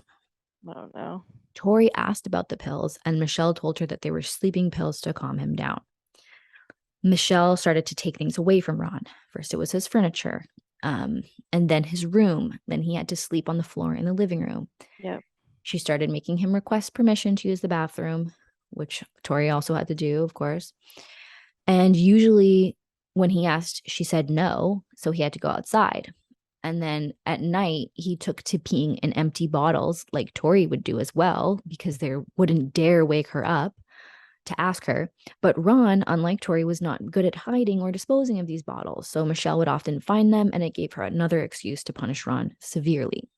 Oh no. Tori asked about the pills, and Michelle told her that they were sleeping pills to calm him down. Michelle started to take things away from Ron. First, it was his furniture, and then his room. Then he had to sleep on the floor in the living room. Yep. She started making him request permission to use the bathroom, which Tori also had to do, of course. And usually, when he asked, she said no. So he had to go outside. And then at night, he took to peeing in empty bottles, like Tori would do as well, because they wouldn't dare wake her up to ask her. But Ron, unlike Tori, was not good at hiding or disposing of these bottles. So Michelle would often find them, and it gave her another excuse to punish Ron severely.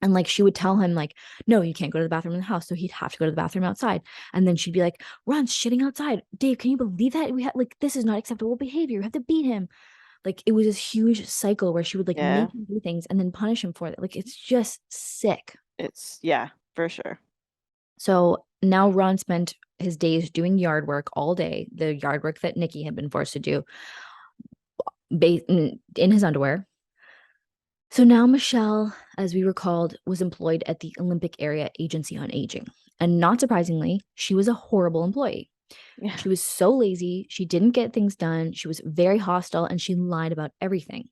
And like she would tell him, like, no, you can't go to the bathroom in the house. So he'd have to go to the bathroom outside. And then she'd be like, Ron's shitting outside. Dave, can you believe that? We had like this is not acceptable behavior. You have to beat him. Like it was this huge cycle where she would like Yeah. make him do things and then punish him for it. Like it's just sick. It's yeah, for sure. So now Ron spent his days doing yard work all day, the yard work that Nikki had been forced to do in his underwear. So now Michelle, as we recalled, was employed at the Olympic Area Agency on Aging. And not surprisingly, she was a horrible employee. Yeah. She was so lazy, she didn't get things done, she was very hostile, and she lied about everything.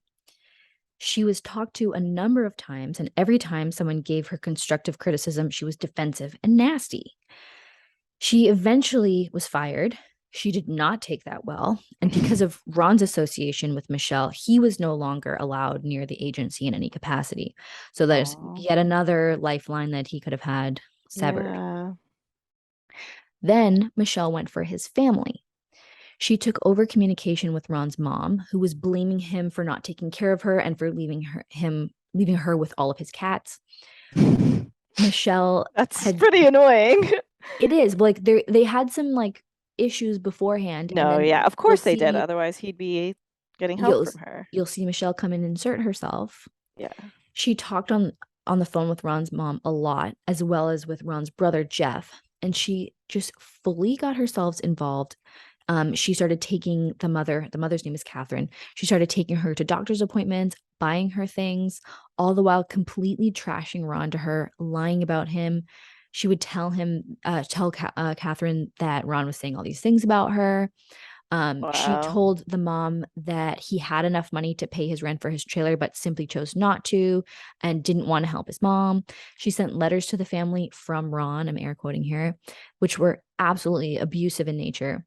She was talked to a number of times, and every time someone gave her constructive criticism, she was defensive and nasty. She eventually was fired. She did not take that well. And because of Ron's association with Michelle, he was no longer allowed near the agency in any capacity. So there's Oh. yet another lifeline that he could have had severed. Yeah. Then Michelle went for his family. She took over communication with Ron's mom, who was blaming him for not taking care of her and for leaving her with all of his cats. Michelle That's had pretty annoying. It is like they had some like issues beforehand, and No, then yeah, of you'll course they did. see Otherwise, he'd be getting help you'll from her. you'll see Michelle come and insert herself. Yeah. She talked on the phone with Ron's mom a lot, as well as with Ron's brother Jeff, and she just fully got herself involved. She started taking the mother's name is Catherine. She started taking her to doctor's appointments, buying her things, all the while completely trashing Ron to her, lying about him. She would tell Catherine that Ron was saying all these things about her. She Wow. told the mom that he had enough money to pay his rent for his trailer, but simply chose not to and didn't want to help his mom. She sent letters to the family from Ron, I'm air quoting here, which were absolutely abusive in nature.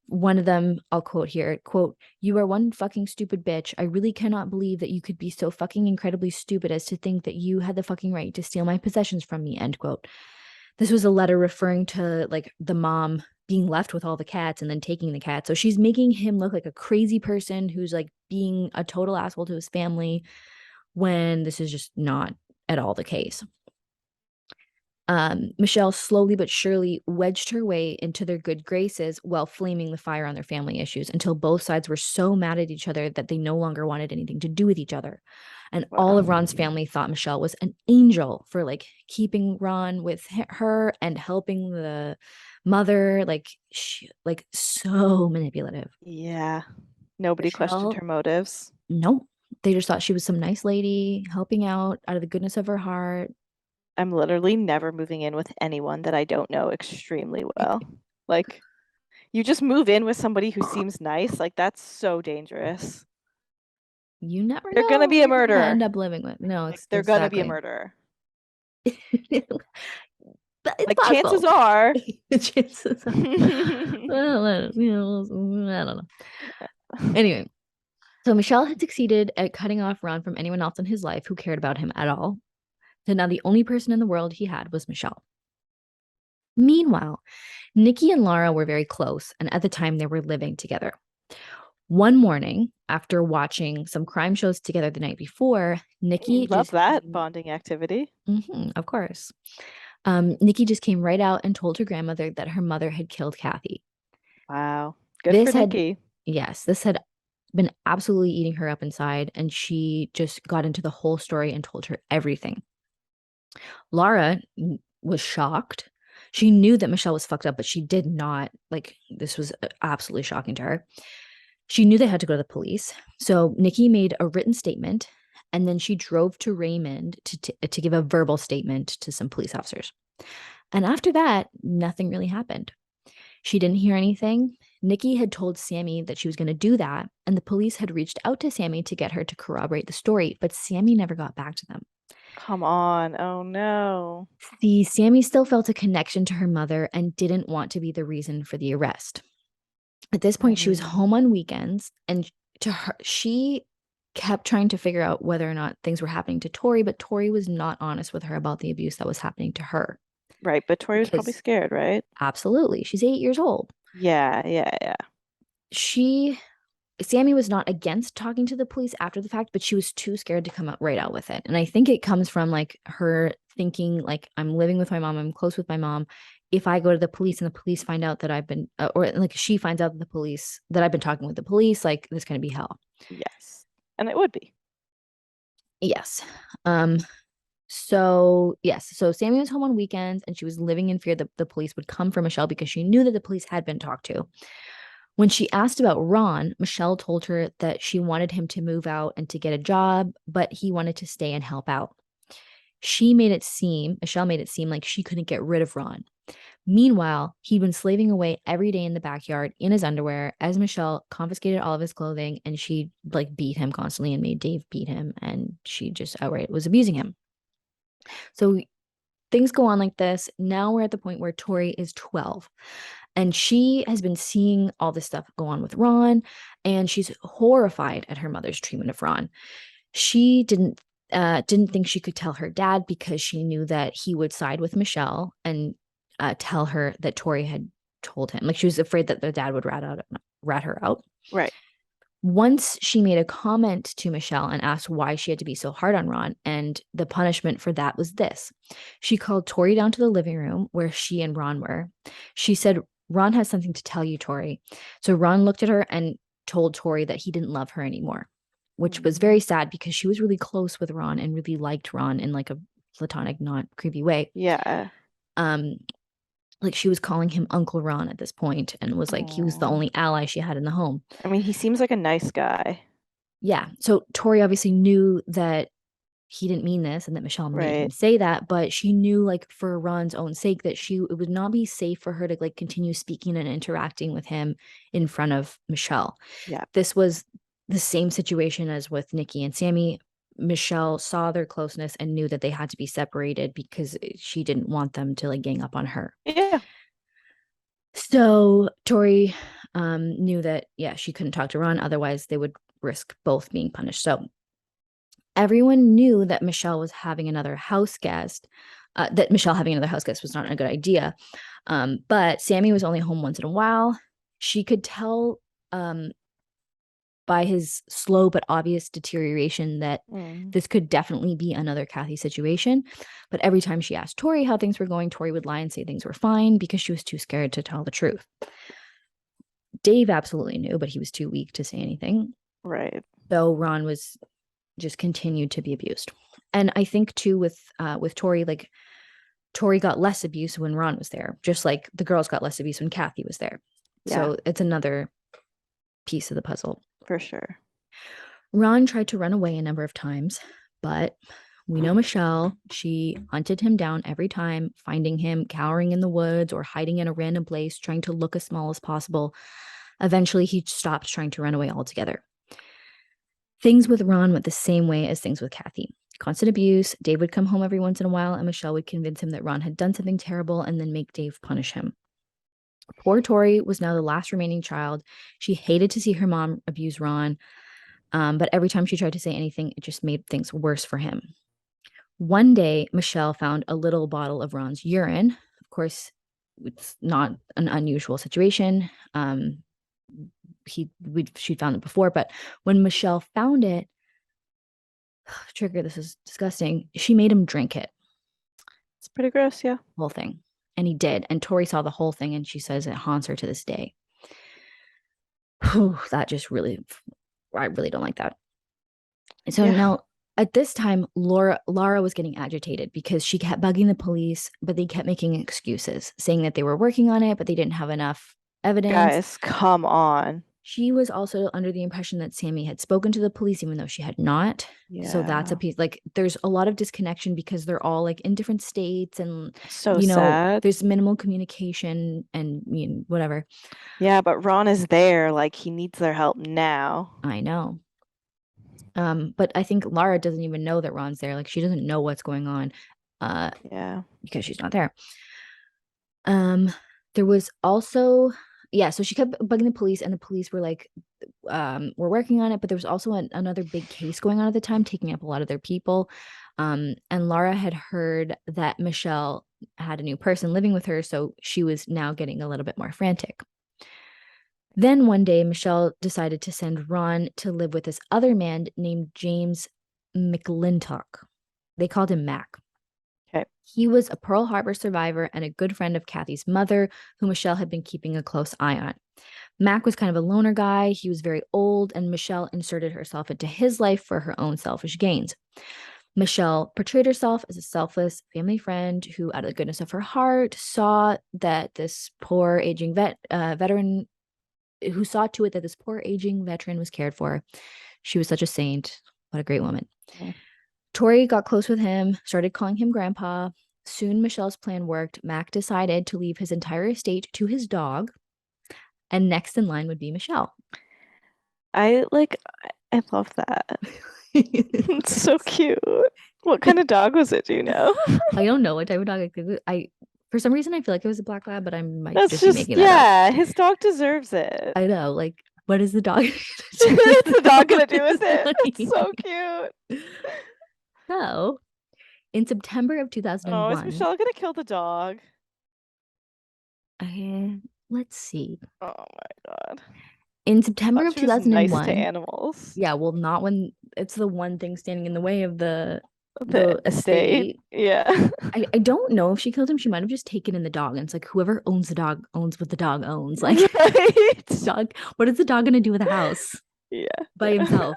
One of them, I'll quote here, quote, "You are one fucking stupid bitch. I really cannot believe that you could be so fucking incredibly stupid as to think that you had the fucking right to steal my possessions from me," end quote. This was a letter referring to like the mom being left with all the cats and then taking the cat. So she's making him look like a crazy person who's like being a total asshole to his family when this is just not at all the case. Michelle slowly but surely wedged her way into their good graces while flaming the fire on their family issues until both sides were so mad at each other that they no longer wanted anything to do with each other. And all Wow. of Ron's family thought Michelle was an angel for like keeping Ron with her and helping the mother. Like so manipulative. Yeah. Nobody questioned Michelle, her motives. nope. They just thought she was some nice lady helping out of the goodness of her heart. I'm literally never moving in with anyone that I don't know extremely well. Like, you just move in with somebody who seems nice. Like, that's so dangerous. You never They're gonna know be who a you're gonna murderer. end up living with. No, Like, they're gonna be a exactly. murderer. It's Like, chances possible. are. The chances are, well, I don't know. Anyway, so Michelle had succeeded at cutting off Ron from anyone else in his life who cared about him at all. So now the only person in the world he had was Michelle. Meanwhile, Nikki and Laura were very close, and at the time they were living together. One morning, after watching some crime shows together the night before, Nikki Love just that came. bonding activity. Of course. Nikki just came right out and told her grandmother that her mother had killed Kathy. Wow. Good for This had, Nikki. yes, this had been absolutely eating her up inside, and she just got into the whole story and told her everything. Laura was shocked. She knew that Michelle was fucked up, but she did not like this was absolutely shocking to her. She knew they had to go to the police. So Nikki made a written statement and then she drove to Raymond to give a verbal statement to some police officers. And after that, nothing really happened. She didn't hear anything. Nikki had told Sammy that she was going to do that, and the police had reached out to Sammy to get her to corroborate the story, but Sammy never got back to them. Come on. Oh no. See, Sammy still felt a connection to her mother and didn't want to be the reason for the arrest. At this point, she was home Mm. on weekends, and to her, she kept trying to figure out whether or not things were happening to Tori, but Tori was not honest with her about the abuse that was happening to her Right, but Tori was probably because scared, right? absolutely, she's 8 years old. Yeah, yeah, yeah. She Sammy was not against talking to the police after the fact, but she was too scared to come out right out with it. And I think it comes from like her thinking like I'm living with my mom, I'm close with my mom. If I go to the police and the police find out that I've been or like she finds out that the police that I've been talking with the police, like this going to be hell. Yes. And it would be. Yes. Um so Sammy was home on weekends and she was living in fear that the police would come for Michelle because she knew that the police had been talked to. When she asked about Ron, Michelle told her that she wanted him to move out and to get a job, but he wanted to stay and help out. Michelle made it seem like she couldn't get rid of Ron. Meanwhile, he'd been slaving away every day in the backyard in his underwear as Michelle confiscated all of his clothing and she like beat him constantly and made Dave beat him and she just outright was abusing him. So things go on like this. Now we're at the point where Tori is 12 and she has been seeing all this stuff go on with Ron and she's horrified at her mother's treatment of Ron. She didn't think she could tell her dad because she knew that he would side with Michelle and tell her that Tori had told him. Like she was afraid that the dad would rat her out. Right. Once she made a comment to Michelle and asked why she had to be so hard on Ron, and the punishment for that was this. She called Tori down to the living room where she and Ron were. She said, Ron has something to tell you, Tori. So Ron looked at her and told Tori that he didn't love her anymore, which was very sad because she was really close with Ron and really liked Ron in like a platonic, not creepy way. Yeah. Um, like she was calling him Uncle Ron at this point and was like he was the Aw. only ally she had in the home. I mean, he seems like a nice guy. Yeah. So Tori obviously knew that he didn't mean this and that Michelle made him Right. say that, but she knew like for Ron's own sake that it would not be safe for her to like continue speaking and interacting with him in front of Michelle. Yeah. This was the same situation as with Nikki and Sammy. Michelle saw their closeness and knew that they had to be separated because she didn't want them to like gang up on her. Yeah. So Tori knew that, yeah, she couldn't talk to Ron. Otherwise, they would risk both being punished. So everyone knew that Michelle was having another house guest, that Michelle having another house guest was not a good idea. But Sammy was only home once in a while. She could tell by his slow but obvious deterioration that Mm. this could definitely be another Kathy situation. But every time she asked Tori how things were going, Tori would lie and say things were fine because she was too scared to tell the truth. Dave absolutely knew, but he was too weak to say anything. Right. So Ron was just continued to be abused. And I think too with Tori, like Tori got less abuse when Ron was there, just like the girls got less abuse when Kathy was there. Yeah, So it's another piece of the puzzle. for sure. Ron tried to run away a number of times, but we know Michelle. She hunted him down every time, finding him cowering in the woods or hiding in a random place, trying to look as small as possible. Eventually, he stopped trying to run away altogether. Things with Ron went the same way as things with Kathy. Constant abuse. Dave would come home every once in a while, and Michelle would convince him that Ron had done something terrible and then make Dave punish him. Poor Tori was now the last remaining child. She hated to see her mom abuse Ron, but every time she tried to say anything, it just made things worse for him. One day, Michelle found a little bottle of Ron's urine. Of course, it's not an unusual situation. She'd found it before, but when Michelle found it, trigger, this is disgusting. She made him drink it, It's pretty gross, yeah. whole thing, and he did. And Tori saw the whole thing, and she says it haunts her to this day. That just really, I really don't like that. So Yeah. now at this time, Lara was getting agitated because she kept bugging the police, but they kept making excuses, saying that they were working on it, but they didn't have enough evidence. Guys, come on. She was also under the impression that Sammy had spoken to the police, even though she had not. So that's a Yeah. piece, like, there's a lot of disconnection because they're all like in different states and, So sad. there's minimal communication and whatever. Yeah, but Ron is there. Like, he needs their help now. I know. But I think Lara doesn't even know that Ron's there. Like, she doesn't know what's going on Yeah. because she's not there. There was also, yeah, so she kept bugging the police, and the police were like, we're working on it, but there was also another big case going on at the time, taking up a lot of their people. And Lara had heard that Michelle had a new person living with her, so she was now getting a little bit more frantic. Then one day, Michelle decided to send Ron to live with this other man named James McClintock. They called him Mac. Okay. He was a Pearl Harbor survivor and a good friend of Kathy's mother, who Michelle had been keeping a close eye on. Mac was kind of a loner guy. He was very old, and Michelle inserted herself into his life for her own selfish gains. Michelle portrayed herself as a selfless family friend who, out of the goodness of her heart, saw that this poor aging veteran, who saw to it that this poor aging veteran was cared for. She was such a saint. What a great woman. Mm. Tori got close with him, started calling him grandpa. Soon Michelle's plan worked. Mac decided to leave his entire estate to his dog, and next in line would be Michelle. I love that. It's so cute. What kind of dog was it, do you know? I don't know what type of dog. For some reason I feel like it was a black lab, but I might That's just be just, making that up. yeah, his dog deserves it. I know, like, what is the dog? What's the dog gonna do with it? It's so cute. So, in September of Oh, is 2001, Michelle gonna kill the dog? let's see. Oh my God. In I September thought of she was nice to 2001, animals. yeah, well, not when it's the one thing standing in the way of The the estate. estate. Yeah. I don't know if she killed him. She might have just taken in the dog. And it's like whoever owns the dog owns what the dog owns. Like Right. dog, what is the dog gonna do with a house Yeah. by Yeah. himself?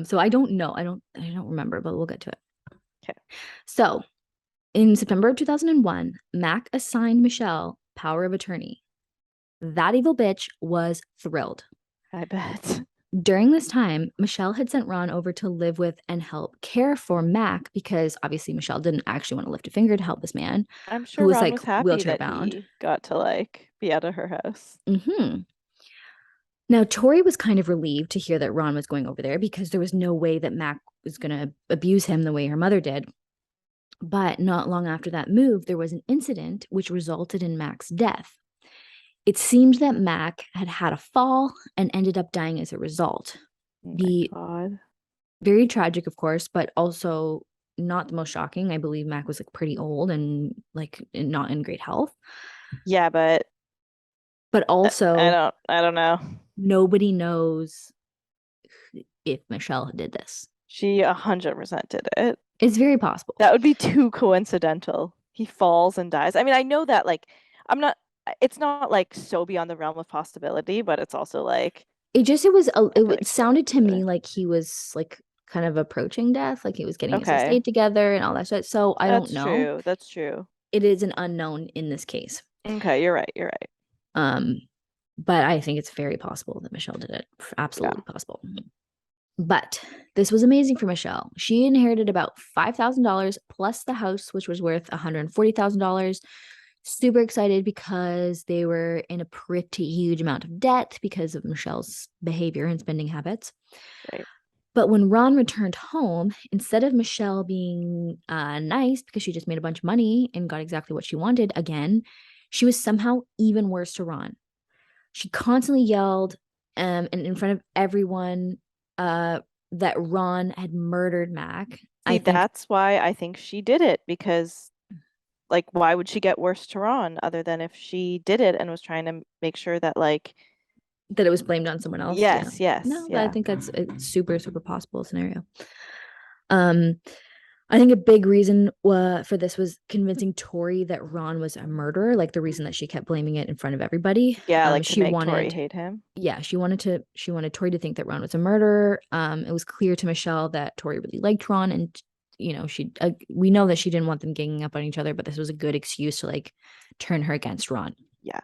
So I don't know. I don't remember, but we'll get to it. Okay. So in September of 2001, Mac assigned Michelle power of attorney. That evil bitch was thrilled. I bet. During this time, Michelle had sent Ron over to live with and help care for Mac because obviously Michelle didn't actually want to lift a finger to help this man I'm who sure was Ron like was happy wheelchair that bound. he got to like be out of her house. Mm-hmm. Now, Tori was kind of relieved to hear that Ron was going over there because there was no way that Mac was going to abuse him the way her mother did. But not long after that move, there was an incident which resulted in Mac's death. It seemed that Mac had had a fall and ended up dying as a result. Oh my The God. very tragic, of course, but also not the most shocking. I believe Mac was like pretty old and like not in great health. Yeah, but But also, I don't know. nobody knows if Michelle did this. She 100% did it. It's very possible. That would be too coincidental. He falls and dies. I mean, I know that like I'm not it's not like so beyond the realm of possibility, but it's also like I feel It like so sounded to me unlikely. like he was like kind of approaching death, like he was getting his Okay. estate together and all that shit. So I don't That's know. true. That's true. It is an unknown in this case. Okay, you're right. You're right. Um, but I think it's very possible that Michelle did it. Yeah. Absolutely possible. But this was amazing for Michelle. She inherited about $5,000 plus the house, which was worth $140,000. Super excited because they were in a pretty huge amount of debt because of Michelle's behavior and spending habits. Right. But when Ron returned home, instead of Michelle being nice because she just made a bunch of money and got exactly what she wanted again, she was somehow even worse to Ron. She constantly yelled and in front of everyone uh, that Ron had murdered Mac. See, I think that's why I think she did it because like why would she get worse to Ron other than if she did it and was trying to make sure that like that it was blamed on someone else. Yeah. yes, yes, No, I yeah. think that's a super, super possible scenario. Um, I think a big reason for this was convincing Tori that Ron was a murderer, like the reason that she kept blaming it in front of everybody. Yeah, like to She make Tori wanted, hate him. yeah, she wanted Tori to think that Ron was a murderer. It was clear to Michelle that Tori really liked Ron, and we know that she didn't want them ganging up on each other, but this was a good excuse to like turn her against Ron. Yeah.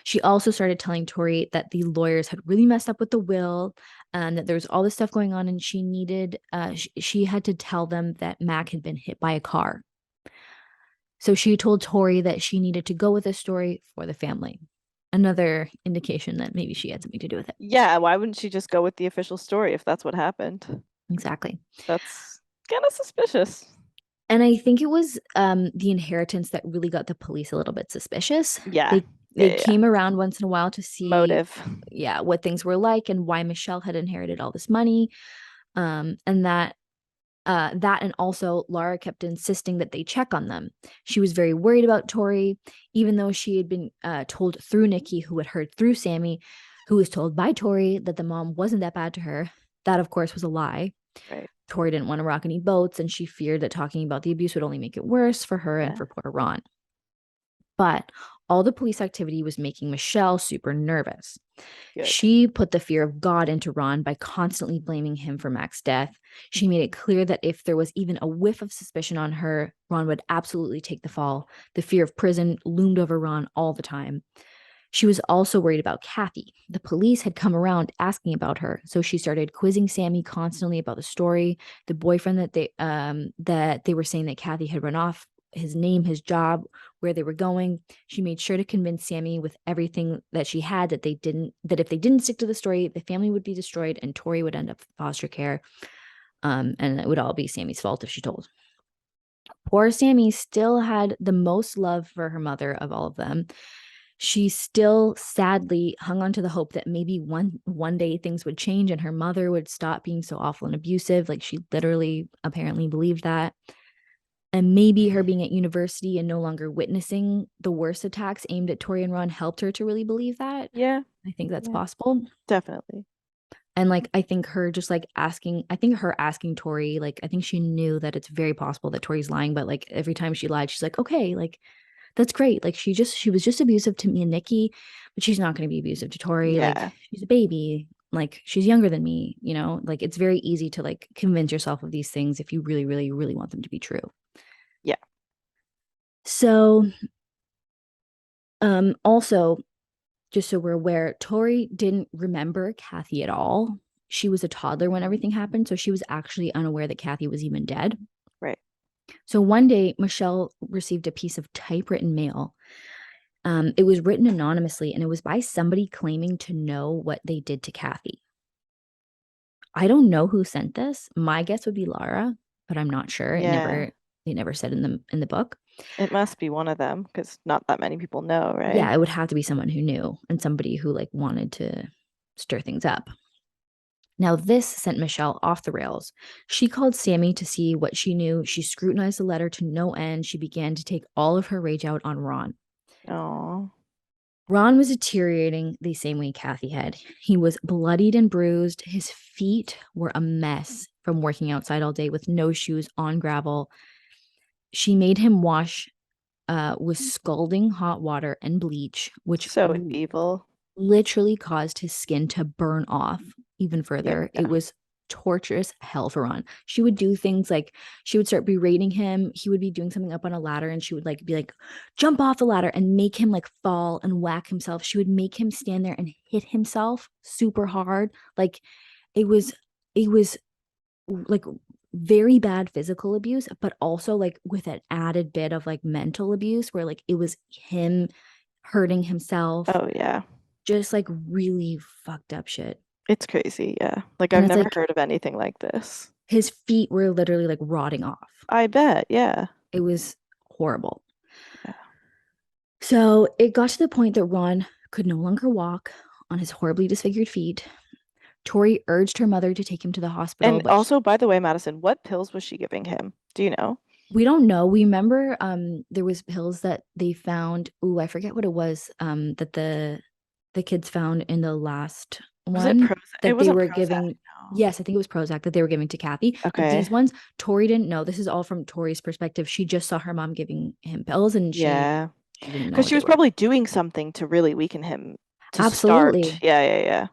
She also started telling Tori that the lawyers had really messed up with the will and that there was all this stuff going on, and she needed, she had to tell them that Mac had been hit by a car. So she told Tori that she needed to go with this story for the family. Another indication that maybe she had something to do with it. Yeah, why wouldn't she just go with the official story if that's what happened? Exactly. That's kind of suspicious. And I think it was the inheritance that really got the police a little bit suspicious. Yeah. They Yeah. came around once in a while to see, Motive. yeah, what things were like and why Michelle had inherited all this money. And that and also Laura kept insisting that they check on them. She was very worried about Tori, even though she had been told through Nikki, who had heard through Sammy, who was told by Tori that the mom wasn't that bad to her. That, of course, was a lie. Right. Tori didn't want to rock any boats, and she feared that talking about the abuse would only make it worse for her and Yeah. for poor Ron. But all the police activity was making Michelle super nervous. Good. She put the fear of God into Ron by constantly blaming him for Mac's death. She made it clear that if there was even a whiff of suspicion on her, Ron would absolutely take the fall. The fear of prison loomed over Ron all the time. She was also worried about Kathy. The police had come around asking about her, so she started quizzing Sammy constantly about the story, the boyfriend that they were saying that Kathy had run off, his name, his job, where they were going. She made sure to convince Sammy with everything that she had that if they didn't stick to the story, the family would be destroyed and Tori would end up in foster care. And it would all be Sammy's fault if she told. Poor Sammy still had the most love for her mother of all of them. She still sadly hung on to the hope that maybe one day things would change and her mother would stop being so awful and abusive. Like she literally apparently believed that. And maybe her being at university and no longer witnessing the worst attacks aimed at Tori and Ron helped her to really believe that. Yeah. I think that's Yeah. possible. Definitely. And like I think her just like asking, I think her asking Tori, like I think she knew that it's very possible that Tori's lying, but like every time she lied, she's like, okay, like that's great. Like she was just abusive to me and Nikki, but she's not going to be abusive to Tori. Like Yeah. she's a baby. Like she's younger than me, you know? Like it's very easy to like convince yourself of these things if you really, really, really want them to be true. Yeah. So, also, just so we're aware, Tori didn't remember Kathy at all. She was a toddler when everything happened, so she was actually unaware that Kathy was even dead. Right. So one day, Michelle received a piece of typewritten mail. It was written anonymously, and it was by somebody claiming to know what they did to Kathy. I don't know who sent this. My guess would be Lara, but I'm not sure. Yeah. It never said in the book. It must be one of them because not that many people know, Yeah, right? it would have to be someone who knew and somebody who like wanted to stir things up. Now, this sent Michelle off the rails. She called Sammy to see what she knew. She scrutinized the letter to no end. She began to take all of her rage out on Ron. Oh. Ron was deteriorating the same way Kathy had. He was bloodied and bruised. His feet were a mess from working outside all day with no shoes on gravel. She made him wash with scalding hot water and bleach, which So evil. literally caused his skin to burn off even Yeah. further. It was torturous hell for Ron. She would do things like she would start berating him. He would be doing something up on a ladder and she would like be like, jump off the ladder and make him like fall and whack himself. She would make him stand there and hit himself super hard. Like it was like very bad physical abuse, but also like with an added bit of like mental abuse where like it was him hurting himself, Oh, yeah. just like really fucked up shit. It's crazy. Yeah. Like And I've it's never like heard of anything like this. his feet were literally like rotting off. I bet. Yeah. It was horrible. Yeah. So it got to the point that Ron could no longer walk on his horribly disfigured feet. Tori urged her mother to take him to the hospital, And but also, by the way, Madison, what pills was she giving him? Do you know? we don't know. We remember there was pills that they found. Ooh, I forget what it was that the kids found in the last Was it one Prozac? It that they wasn't were Prozac. giving. No. Yes, I think it was Prozac that they were giving to Kathy. But these Okay. ones, Tori didn't know. This is all from Tori's perspective. She just saw her mom giving him pills and Yeah. she didn't know Because what she they was were. probably doing something to really weaken him to start. Absolutely. Yeah, yeah, yeah.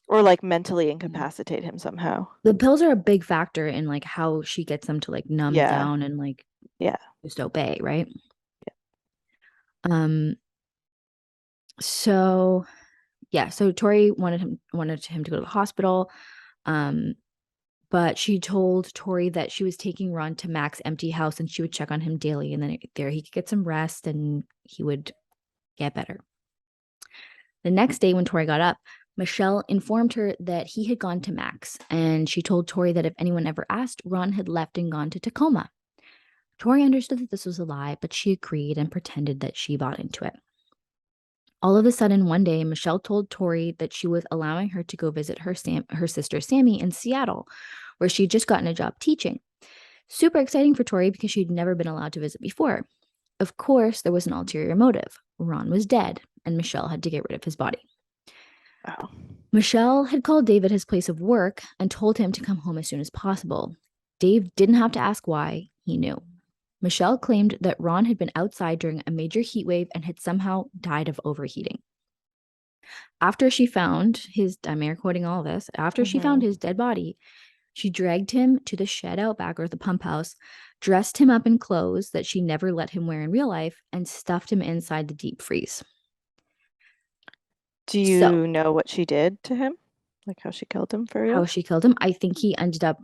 Or like mentally Mhm. incapacitate him somehow. The pills are a big factor in like how she gets them to like numb Yeah. down and like Yeah. just obey, right? Um, so yeah, so Tori wanted him to go to the hospital. Um, but she told Tori that she was taking Ron to Mac's empty house and she would check on him daily, and then there he could get some rest and he would get better. The next day, when Tori got up, Michelle informed her that he had gone to Mac's, and she told Tori that if anyone ever asked, Ron had left and gone to Tacoma. Tori understood that this was a lie, but she agreed and pretended that she bought into it. All of a sudden, one day, Michelle told Tori that she was allowing her to go visit her sister Sammy in Seattle, where she'd just gotten a job teaching. Super exciting for Tori because she'd never been allowed to visit before. Of course, there was an ulterior motive. Ron was dead, and Michelle had to get rid of his body. Wow. Michelle had called Dave at his place of work and told him to come home as soon as possible. Dave didn't have to ask why, he knew. Michelle claimed that Ron had been outside during a major heat wave and had somehow died of overheating. After she found his, I'm air quoting all this, after she found Hmm. his dead body, she dragged him to the shed out back or the pump house, dressed him up in clothes that she never let him wear in real life, and stuffed him inside the deep freeze. Do So, you know what she did to him? Like how she killed him for how real? she killed him, I think he ended up,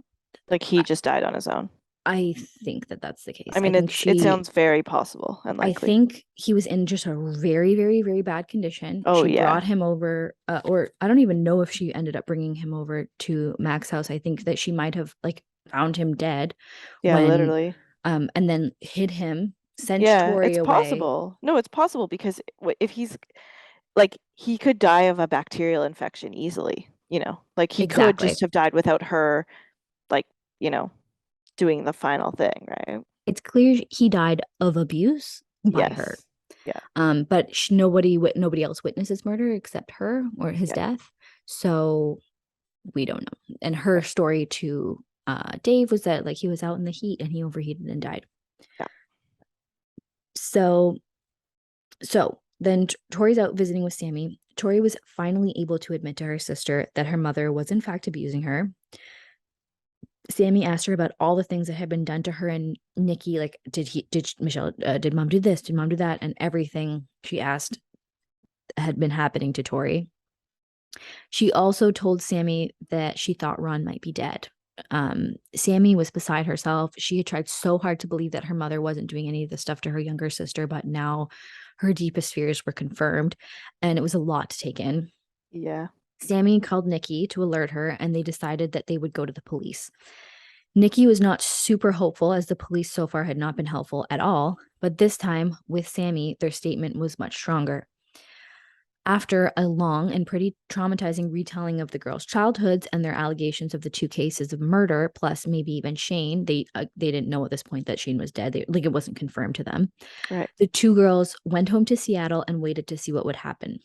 Like he just died on his own. I think that that's the I case. mean, it sounds very possible and I likely. think he was in just a very, very, very bad condition. Oh She yeah. brought him over, or I don't even know if she ended up bringing him over to Mac's house. I think that she might have like found him dead Yeah, when, literally. and then hid him, sent Yeah, Tori it's away. possible. No, it's possible because if he's like he could die of a bacterial infection easily, you know. Like he could Exactly. just have died without her like, you know, doing the final thing, right? It's clear he died of abuse by her. Yes. Yeah. But nobody else witnessed his murder except her or his Yeah. death. So we don't know. And her story to Dave was that like he was out in the heat and he overheated and died. Yeah. So then Tori's out visiting with Sammy. Tori was finally able to admit to her sister that her mother was in fact abusing her. Sammy asked her about all the things that had been done to her and Nikki. Like, did Michelle, did mom do this? Did mom do that? And everything she asked had been happening to Tori. She also told Sammy that she thought Ron might be dead. Sammy was beside herself. She had tried so hard to believe that her mother wasn't doing any of the stuff to her younger sister, but now her deepest fears were confirmed, and it was a lot to take in. Yeah. Sammy called Nikki to alert her, and they decided that they would go to the police. Nikki was not super hopeful, as the police so far had not been helpful at all, but this time, with Sammy, their statement was much stronger. After a long and pretty traumatizing retelling of the girls' childhoods and their allegations of the two cases of murder, plus maybe even Shane, they didn't know at this point that Shane was dead. Like it wasn't confirmed to them. Right. The two girls went home to Seattle and waited to see what would happen.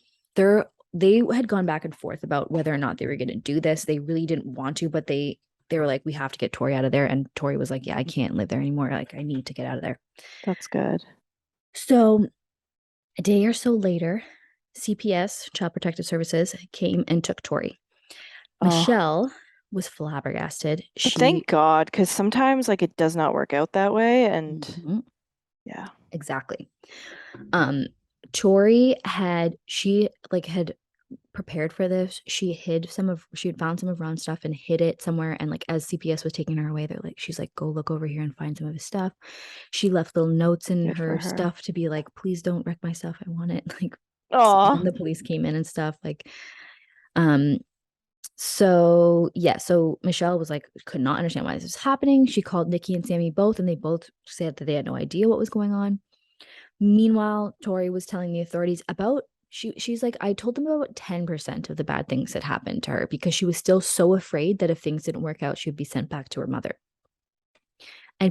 They had gone back and forth about whether or not they were going to do this. They really didn't want to, but they were like, we have to get Tori out of there. And Tori was like, yeah, I can't live there anymore. Like, I need to get out of there. That's good. So a day or so later, CPS, Child Protective Services, came and took Tori. Oh, Michelle was flabbergasted. thank God, because sometimes like it does not work out that way. And Mhm, yeah. exactly. Um, Tori had prepared for this. She had found some of Ron's stuff and hid it somewhere. And like as CPS was taking her away, she's like, go look over here and find some of his stuff. She left little notes in Good for her her. stuff to be like, please don't wreck my stuff. I want it. Like when Oh, the police came in and stuff, um, so Michelle was like, could not understand why this was happening. She called Nikki and Sammy both, and they both said that they had no idea what was going on. Meanwhile, Tori was telling the authorities about she's like, I told them about 10% of the bad things that happened to her because she was still so afraid that if things didn't work out, she would be sent back to her mother.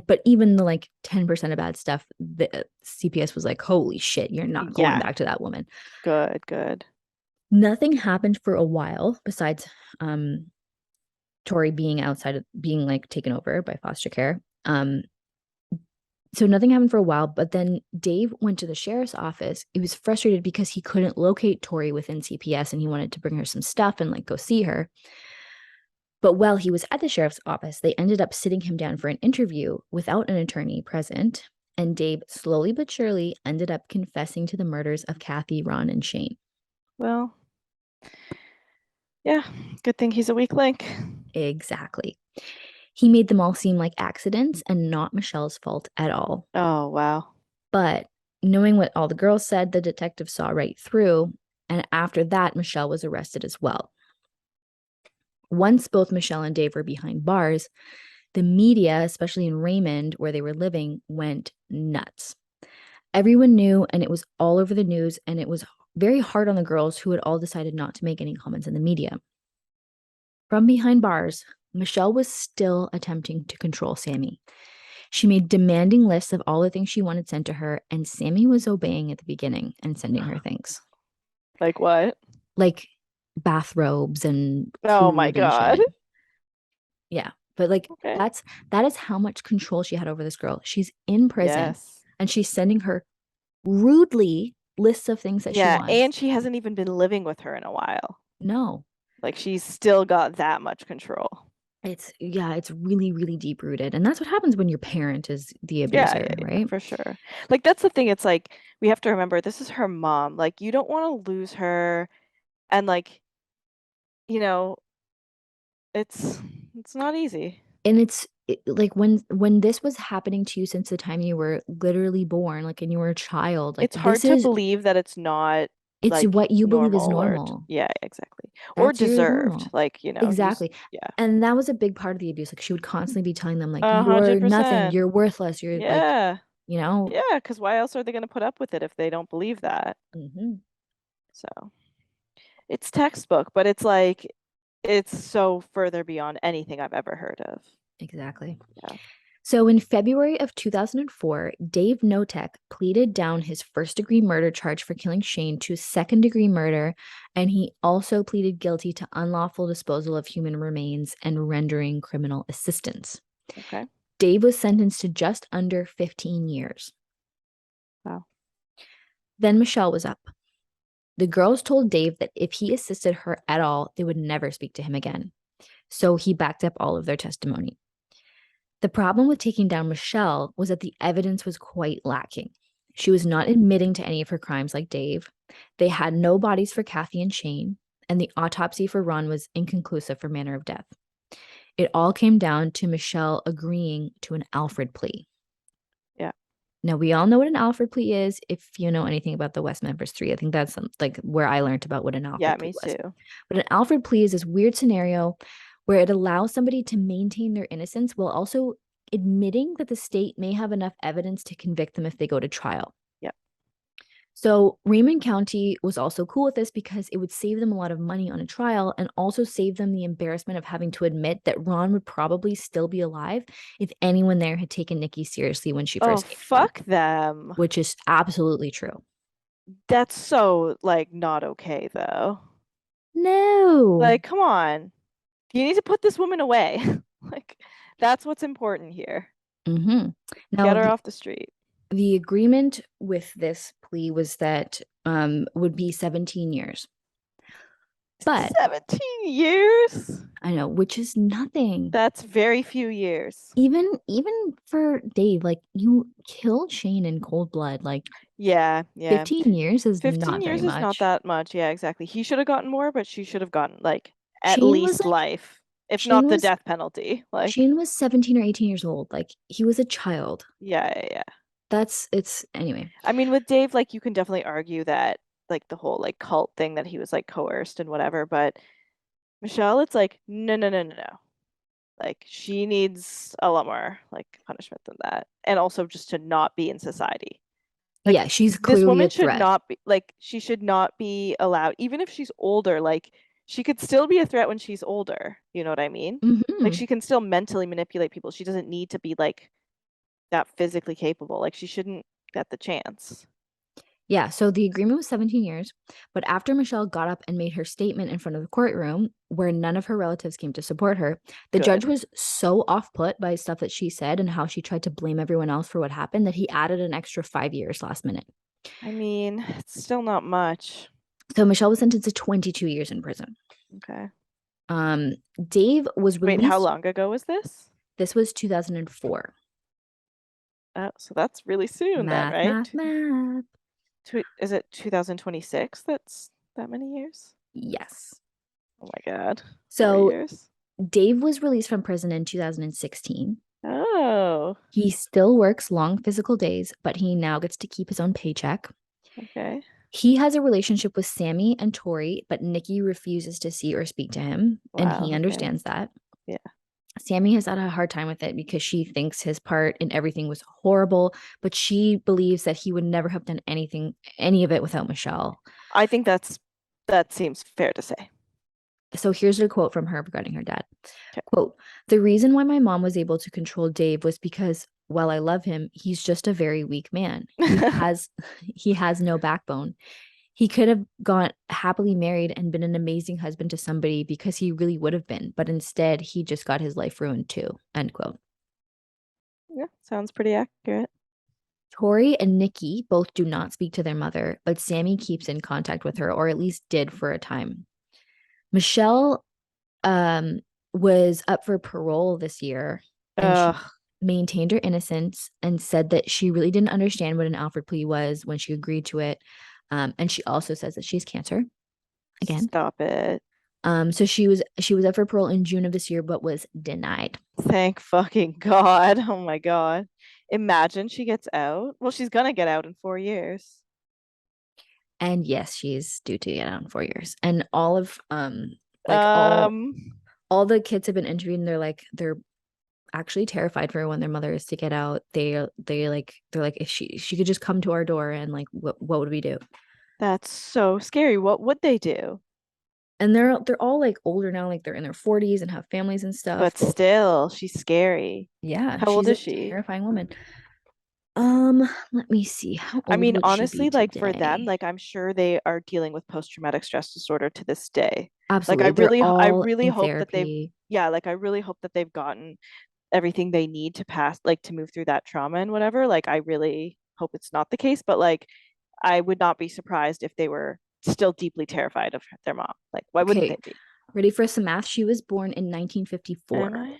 But even the like 10% of bad stuff, the CPS was like, holy shit, you're not going yeah. back to that woman. Good, good. Nothing happened for a while besides Tori being being like taken over by foster care. So nothing happened for a while, but then Dave went to the sheriff's office. He was frustrated because he couldn't locate Tori within CPS and he wanted to bring her some stuff and like go see her. But while he was at the sheriff's office, they ended up sitting him down for an interview without an attorney present. And Dave slowly but surely ended up confessing to the murders of Kathy, Ron, and Shane. Well, yeah, good thing he's a weak link. Exactly. He made them all seem like accidents and not Michelle's fault at all. Oh, wow. But knowing what all the girls said, the detective saw right through. And after that, Michelle was arrested as well. Once both Michelle and Dave were behind bars, the media, especially in Raymond, where they were living, went nuts. Everyone knew, and it was all over the news, and it was very hard on the girls who had all decided not to make any comments in the media. From behind bars, Michelle was still attempting to control Sammy. She made demanding lists of all the things she wanted sent to her, and Sammy was obeying at the beginning and sending her things Like what? like bathrobes and Oh my food and God. shit. Yeah. But like Okay. that is how much control she had over this girl. She's in prison Yes. and she's sending her rudely lists of things that she Yeah, wants. and she hasn't even been living with her in a while. No. Like she's still got that much control. It's really, really deep rooted. And that's what happens when your parent is the Yeah, yeah, abuser, yeah, right? for sure. Like that's the thing. It's like we have to remember this is her mom. Like you don't want to lose her and like, you know, it's it's not easy. And like when this was happening to you since the time you were literally born, like and you were a child, like It's hard this to is believe that it's not it's like what you believe is normal or normal. yeah, exactly. Or That's your deserved. normal. Like, you Exactly. yeah. And that was a big part of the abuse. Like she would constantly be telling them, like, A you're hundred nothing, percent. you're worthless, you're like, Yeah. you know. Yeah, because why else are they going to put up with it if they don't believe that? Mhm. So it's textbook, but it's like it's so further beyond anything I've ever heard of. Exactly. Yeah. So in February of 2004, Dave Knotek pleaded down his first-degree murder charge for killing Shane to second-degree murder, and he also pleaded guilty to unlawful disposal of human remains and rendering criminal assistance. Okay. Dave was sentenced to just under 15 years. Wow. Then Michelle was up. The girls told Dave that if he assisted her at all, they would never speak to him again. So he backed up all of their testimony. The problem with taking down Michelle was that the evidence was quite lacking. She was not admitting to any of her crimes like Dave. They had no bodies for Kathy and Shane, and the autopsy for Ron was inconclusive for manner of death. It all came down to Michelle agreeing to an Alfred plea. Yeah. Now, we all know what an Alfred plea is if you know anything about the West Memphis Three. I think that's like where I learned about what an Yeah, Alfred plea me was. too. But an Alfred plea is this weird scenario where it allows somebody to maintain their innocence while also admitting that the state may have enough evidence to convict them if they go to trial. Yeah. So Raymond County was also cool with this because it would save them a lot of money on a trial and also save them the embarrassment of having to admit that Ron would probably still be alive if anyone there had taken Nikki seriously when she Oh, first came to them, fuck them. which is absolutely true. That's so like not okay though. No. Like, come on. You need to put this woman away. Like, that's what's important here. Mm-hmm. Get Now, her off the street. the agreement with this plea was that would be 17 years. But 17 years? I know, which is nothing. That's very few years. Even for Dave, like you killed Shane in cold blood. Like Yeah, yeah. 15 years is 15 not very years is not much. that much. Yeah, exactly. He should have gotten more, but she should have gotten like at Shane was least like life, if Shane not the was death penalty. Like, Shane was 17 or 18 years old. Like he was a child. yeah, yeah, yeah. That's it's anyway. I mean, with Dave, like you can definitely argue that like the whole like cult thing that he was like coerced and whatever, but Michelle, it's like no, no, no, no, no. Like she needs a lot more like punishment than that. And also just to not be in society. Like Yeah, she's this clearly a woman should threat. not be like she should not be allowed, even if she's older, like she could still be a threat when she's older. You know what I mean? Like Hmm. she can still mentally manipulate people. She doesn't need to be like that physically capable. Like she shouldn't get the chance. Yeah, so the agreement was 17 years, but after Michelle got up and made her statement in front of the courtroom, where none of her relatives came to support her, the judge Good. was so off put by stuff that she said and how she tried to blame everyone else for what happened that he added an extra 5 years last minute. I mean, it's still not much. So Michelle was sentenced to 22 years in prison. Okay. Um, Dave was Wait, how released. long ago was this? This was 2004. Oh, so that's really soon then, Math, right? math, math. Is it 2026? That's that many years? Yes. Oh my God. 4 So years. Dave was released from prison in 2016. Oh, He still works long physical days, but he now gets to keep his own paycheck. okay. He has a relationship with Sammy and Tori, but Nikki refuses to see or speak to him, and he Wow, okay. understands that. Yeah. Sammy has had a hard time with it because she thinks his part in everything was horrible, but she believes that he would never have done any of it without Michelle. I think that seems fair to say. So here's a quote from her regarding her dad. Okay. Quote, the reason why my mom was able to control Dave was because while I love him, he's just a very weak man. He has no backbone. He could have gone happily married and been an amazing husband to somebody because he really would have been, but instead he just got his life ruined too. End quote. Yeah, sounds pretty accurate. Tori and Nikki both do not speak to their mother, but Sammy keeps in contact with her, or at least did for a time. Michelle um, was up for parole this year, and she Ugh, maintained her innocence and said that she really didn't understand what an Alfred plea was when she agreed to it. And she also says that she has cancer again. stop it. So she was up for parole in June of this year, but was denied. Thank fucking God. Oh my God. Imagine she gets out. Well, she's gonna get out in 4 years. And yes, she's due to get out in 4 years. And all of like Um, all the kids have been interviewed, and they're actually terrified for when their mother is to get out. They're like if she could just come to our door and like what would we do? that's so scary. What would they do? And they're all like older now, like they're in their 40s and have families and stuff. But still, she's scary. Yeah, How old she's a is she? terrifying woman. Let me see. How I old mean, would she be honestly, like for them, today? like I'm sure they are dealing with post-traumatic stress disorder to this day. Like Absolutely. They're I all really in hope that they've, therapy. yeah, like I really hope that they've gotten everything they need to pass, like to move through that trauma and whatever. Like I really hope it's not the case, but like I would not be surprised if they were still deeply terrified of their mom. Like why wouldn't they Okay, be? ready for some math? She was born in Am 1954, I?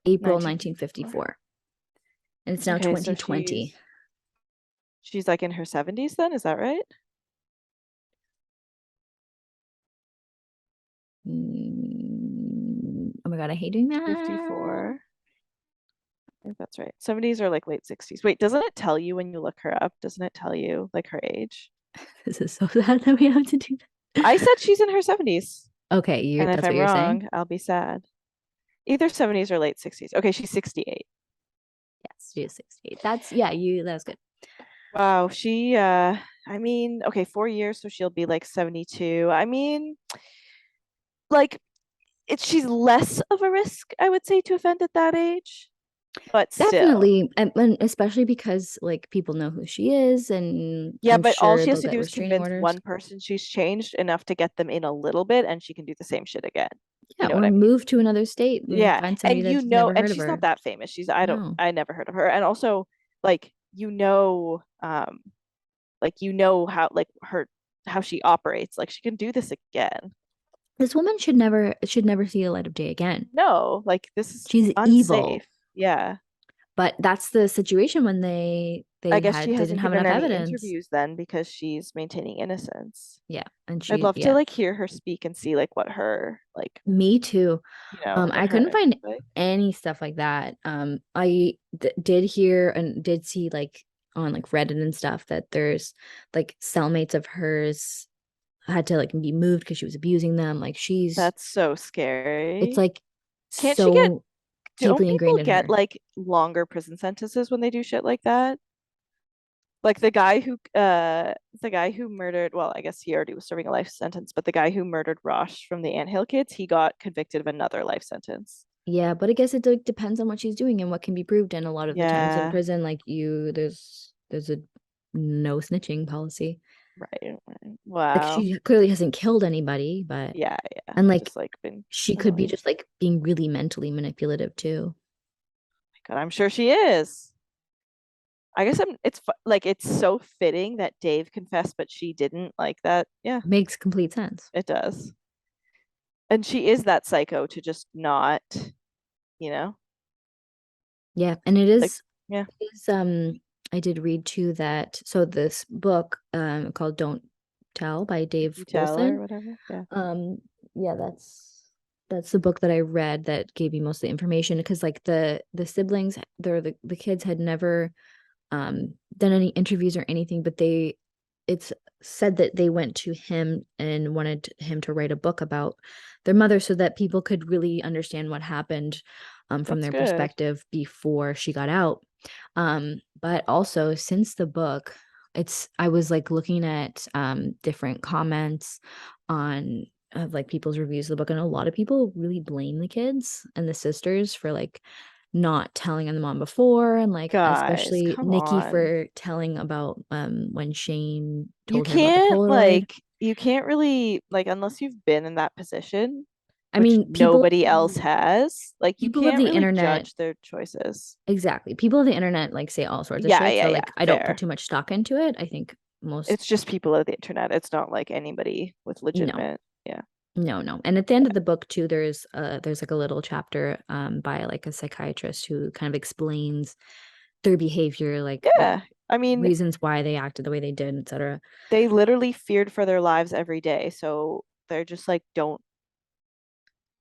April 1954. 1954, and it's now Okay, so 2020. she's like in her 70s then, is that right? Oh my God, I hate doing that. 54. I think that's right. 70s or like late 60s. Wait, doesn't it tell you when you look her up? Doesn't it tell you like her age? This is so sad that we have to do that. I said she's in her 70s. Okay, And if that's what I'm you're saying? wrong, I'll be sad. Either 70s or late 60s. Okay, she's 68. Yes, she is 68. That's yeah, that's good. Wow, I mean, okay, 4 years, so she'll be like 72. I mean, like she's less of a risk, I would say, to offend at that age, but still. Definitely, and especially because like people know who she is, and Yeah, I'm but all sure she has they'll to get do is restraining convince orders. one person she's changed enough to get them in a little bit, and she can do the same shit again. You Yeah, know what or I mean? move to another state and Yeah. find somebody And you that's know, never and heard of she's not her. that famous. No, I never heard of her. And also, like, like, how she operates. Like, she can do this again. this woman should never see the light of day again. No, like, this is She's evil. unsafe. Yeah. But that's the situation when I guess she they didn't hasn't have given enough any evidence. interviews then because she's maintaining innocence. Yeah, and I'd she love to yeah, like hear her speak and see like what her me too. what I her couldn't interview find like. any stuff like that. Did hear and did see like on like Reddit and stuff that there's like cellmates of hers had to like be moved because she was abusing them. Like That's so it's scary. like Can't she get so don't deeply people ingrained in get her. like longer prison sentences when they do shit like that? Like the guy who murdered, well, I guess he already was serving a life sentence, but the guy who murdered Rosh from the Anthill kids, he got convicted of another life sentence. Yeah, but I guess it like, depends on what she's doing and what can be proved. And a lot of the times in Yeah, prison, like there's a no snitching policy. right. Like Wow. she clearly hasn't killed anybody, but Yeah, yeah. and like Just like been she could be annoying. just like being really mentally manipulative too. God, I'm sure she is. I guess like it's so fitting that Dave confessed, but she didn't like that. Yeah, Makes complete sense. it does. And she is that psycho to just not, you know, Yeah, and like, yeah, it is I did read too that so this book called Don't Tell by if Dave you tell or Olson. whatever. Yeah, Um yeah, that's the book that I read that gave me most of the information because like the siblings, the kids had never done any interviews or anything, but it's said that they went to him and wanted him to write a book about their mother so that people could really understand what happened from that's their good. perspective before she got out. But also since the book, it's I was like looking at different comments on of like people's reviews of the book, and a lot of people really blame the kids and the sisters for like not telling on the mom before, and like Guys, especially come Nikki on. for telling about when Shane You told her about the can't Polaroid. like you can't really like unless you've been in that position, I which mean, nobody else has, like you people of can't the really internet, judge their choices. exactly. People of the internet like say all sorts of Yeah, shit. yeah, So yeah. like I don't put Fair. too much stock into it. I think most It's just people of the internet. It's not like anybody with no. legitimate. Yeah. No. And at the end of the book too, there's like a little chapter by like a psychiatrist who kind of explains their behavior, like Yeah. I mean, reasons why they acted the way they did, etc. they literally feared for their lives every day. So they're just like don't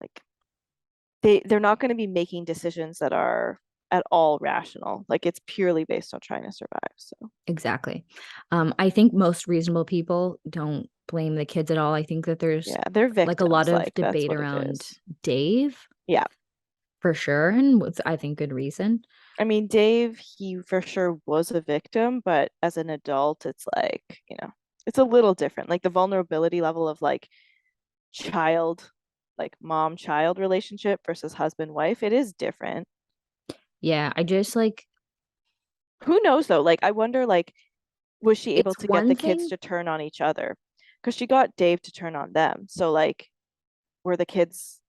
like they're not going to be making decisions that are at all rational. Like it's purely based on trying to survive. So Exactly. I think most reasonable people don't blame the kids at all. I think that there's yeah, they're like a lot victims. of Like that's debate what it around is. Dave Yeah. for sure, and with I think good reason. I mean, Dave, he for sure was a victim, but as an adult, it's like, it's a little different. Like the vulnerability level of like child, like mom child relationship versus husband wife, it is different. Yeah, I just like Who knows though? Like I wonder like was she able it's to get the one kids thing. to turn on each other? Because she got Dave to turn on them. So like were the kids,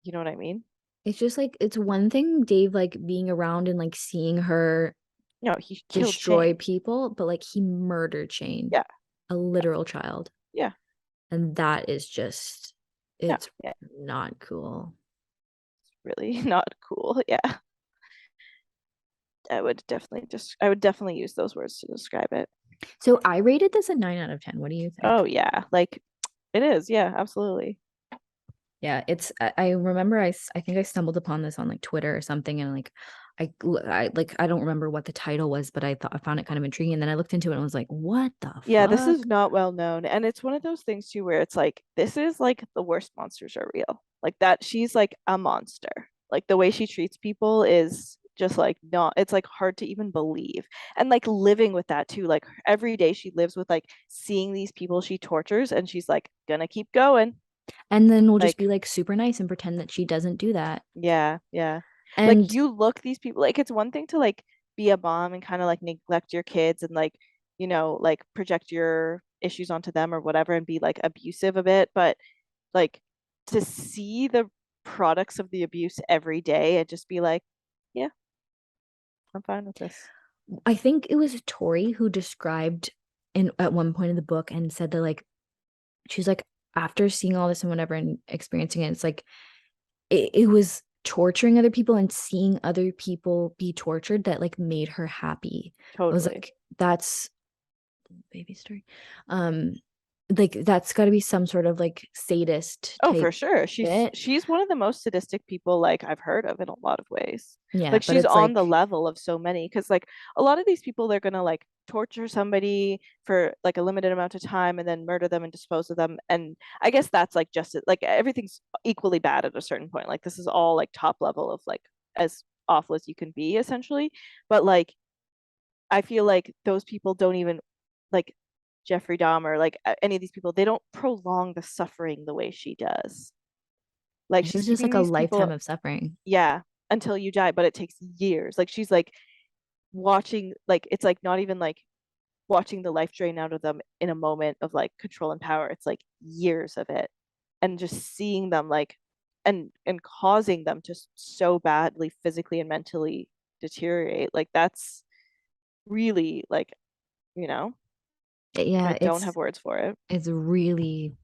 you know what I mean? It's just like it's one thing Dave like being around and like seeing her No, he killed destroy Shane. people, but like he murdered Shane, Yeah, a literal child. yeah, And that is just no, it's yeah, not cool. really not cool. Yeah. I would definitely use those words to describe it. So I rated this a 9 out of 10. What do you think? Oh yeah, like it is. Yeah, absolutely. Yeah, it's I remember I think I stumbled upon this on like Twitter or something and like I like I don't remember what the title was, but I thought I found it kind of intriguing and then I looked into it and was like, "What the Yeah, this fuck?" is not well known. And it's one of those things too where it's like, this is like the worst monsters are real. Like that, she's like a monster. Like the way she treats people is just like not, it's like hard to even believe. And like living with that too. Like every day she lives with like seeing these people she tortures and she's like, gonna keep going. And then we'll just Like, be like super nice and pretend that she doesn't do that. yeah, yeah. Like And you look these people, like it's one thing to like be a mom and kind of like neglect your kids and like, like project your issues onto them or whatever and be like abusive a bit, but like to see the products of the abuse every day and just be like, yeah, I'm fine with this. I think it was Tori who described in at one point in the book and said that like she's like after seeing all this and whatever and experiencing it, it's like it was torturing other people and seeing other people be tortured that like made her happy. I was Totally. like, that's baby story. Um, like that's got to be some sort of like sadist Oh, for type sure. shit. She's one of the most sadistic people like I've heard of in a lot of ways. Yeah, Like but she's it's on the like level of so many because like a lot of these people they're gonna like torture somebody for like a limited amount of time and then murder them and dispose of them. And I guess that's like just like everything's equally bad at a certain point. Like this is all like top level of like as awful as you can be essentially. But like I feel like those people don't even like Jeffrey Dahmer, like any of these people, they don't prolong the suffering the way she does. Like it she's was just keeping like a these people, lifetime of suffering. yeah, until you die, but it takes years. Like she's like watching, like it's like not even like watching the life drain out of them in a moment of like control and power. It's like years of it, and just seeing them like, and causing them to so badly physically and mentally deteriorate. Like that's really like like I Yeah, don't have words for it. it's really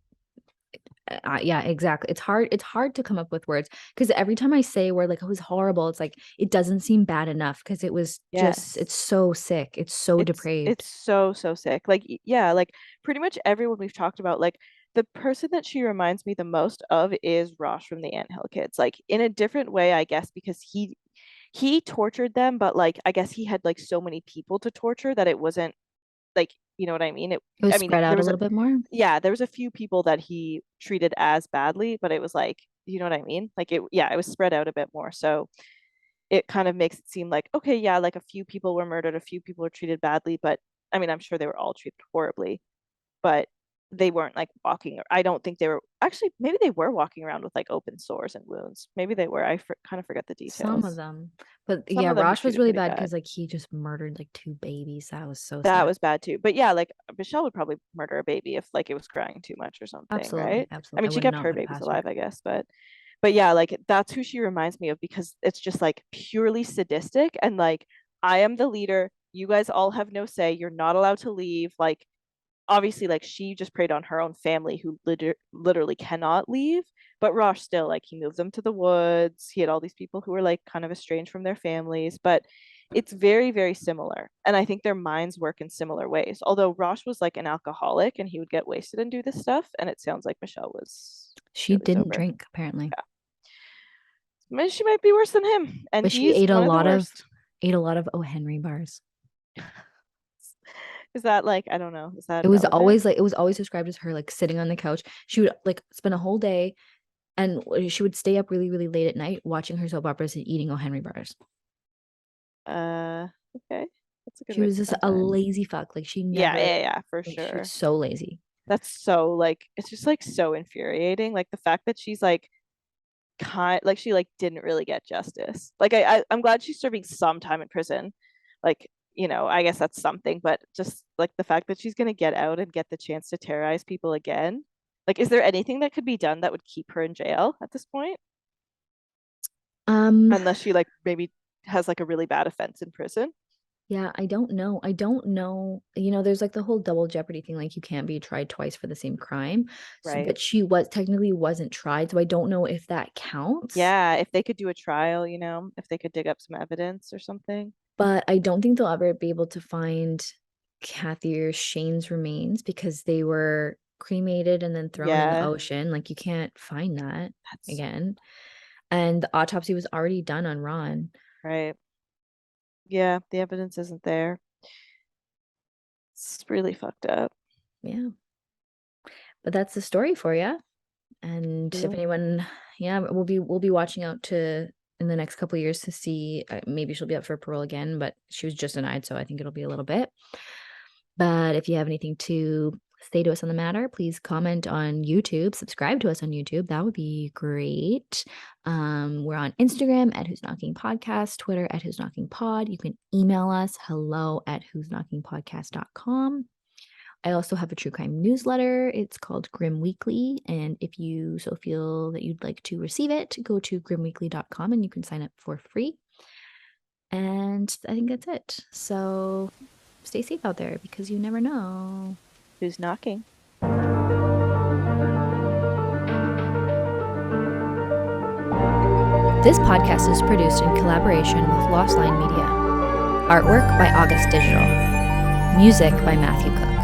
yeah, exactly. It's hard to come up with words because every time I say a word like it was horrible, it's like it doesn't seem bad enough because it was just Yes. it's so sick. It's so It's depraved. so sick. Like yeah, like pretty much everyone we've talked about, like the person that she reminds me the most of is Ross from the Anthill Kids. Like in a different way, I guess, because he tortured them, but like I guess he had like so many people to torture that it wasn't like, you know what I mean? It was I mean, spread there out a was a little bit more. yeah, there was a few people that he treated as badly, but it was like, you know what I mean? Like it, yeah, it was spread out a bit more. So it kind of makes it seem like, okay, yeah, like a few people were murdered, a few people were treated badly, but I mean, I'm sure they were all treated horribly, but they weren't like walking. I don't think they were actually, maybe they were walking around with like open sores and wounds. Maybe they were. Kind of forget the Some of details. them. But Some yeah, of them he Rosh was treated really pretty bad bad. because like he just murdered like two babies. That was so That sad. was bad too. But yeah, like Michelle would probably murder a baby if like it was crying too much or something, Absolutely, right? I absolutely. mean, I she would kept not her put it babies past her. alive, I guess, but yeah, like that's who she reminds me of because it's just like purely sadistic and like I am the leader. You guys all have no say. You're not allowed to leave. Like obviously like she just preyed on her own family who literally cannot leave, but Rosh still like he moved them to the woods. He had all these people who were like kind of estranged from their families, but it's very very similar and I think their minds work in similar ways, although Rosh was like an alcoholic and he would get wasted and do this stuff and it sounds like Michelle was She purely didn't sober. drink apparently, Maybe she might be worse than him and but she he's ate a one of the lot of worst. O. Henry bars. Is that like I don't know, is that It was relevant? always like it was always described as her like sitting on the couch. She would like spend a whole day and she would stay up really, really late at night watching her soap operas and eating O. Henry bars. Okay, that's a good She way to was just spend a time. lazy fuck. Like she Yeah, never yeah, yeah, for like she was sure. so lazy. That's so like it's just like so infuriating. Like the fact that she's like like she like didn't really get justice. Like I'm glad she's serving some time in prison. Like, I guess that's something, but just like the fact that she's gonna get out and get the chance to terrorize people again. Like, is there anything that could be done that would keep her in jail at this point? Um, Unless she like maybe has like a really bad offense in prison, yeah, I don't know. I don't know. There's like the whole double jeopardy thing, like you can't be tried twice for the same crime. So, right? but she was technically wasn't tried, so I don't know if that counts. Yeah, if they could do a trial, if they could dig up some evidence or something. But I don't think they'll ever be able to find Kathy or Shane's remains because they were cremated and then thrown in the Yeah, ocean. Like you can't find that that's again. And the autopsy was already done on Ron. right. Yeah, the evidence isn't there. It's really fucked up. Yeah. But that's the story for you. And if Cool. anyone, yeah, we'll be watching out to in the next couple of years to see maybe she'll be up for parole again, but she was just denied, so I think it'll be a little bit. But if you have anything to say to us on the matter, please comment on YouTube, subscribe to us on YouTube. That would be great. We're on Instagram at Who's Knocking Podcast, Twitter at Who's Knocking Pod. You can email us hello at who's knocking podcast.com. I also have a true crime newsletter. It's called Grim Weekly. And if you so feel that you'd like to receive it, go to grimweekly.com and you can sign up for free. And I think that's it. So stay safe out there because you never know. Who's knocking? This podcast is produced in collaboration with Lost Line Media. Artwork by August Digital. Music by Matthew Cook.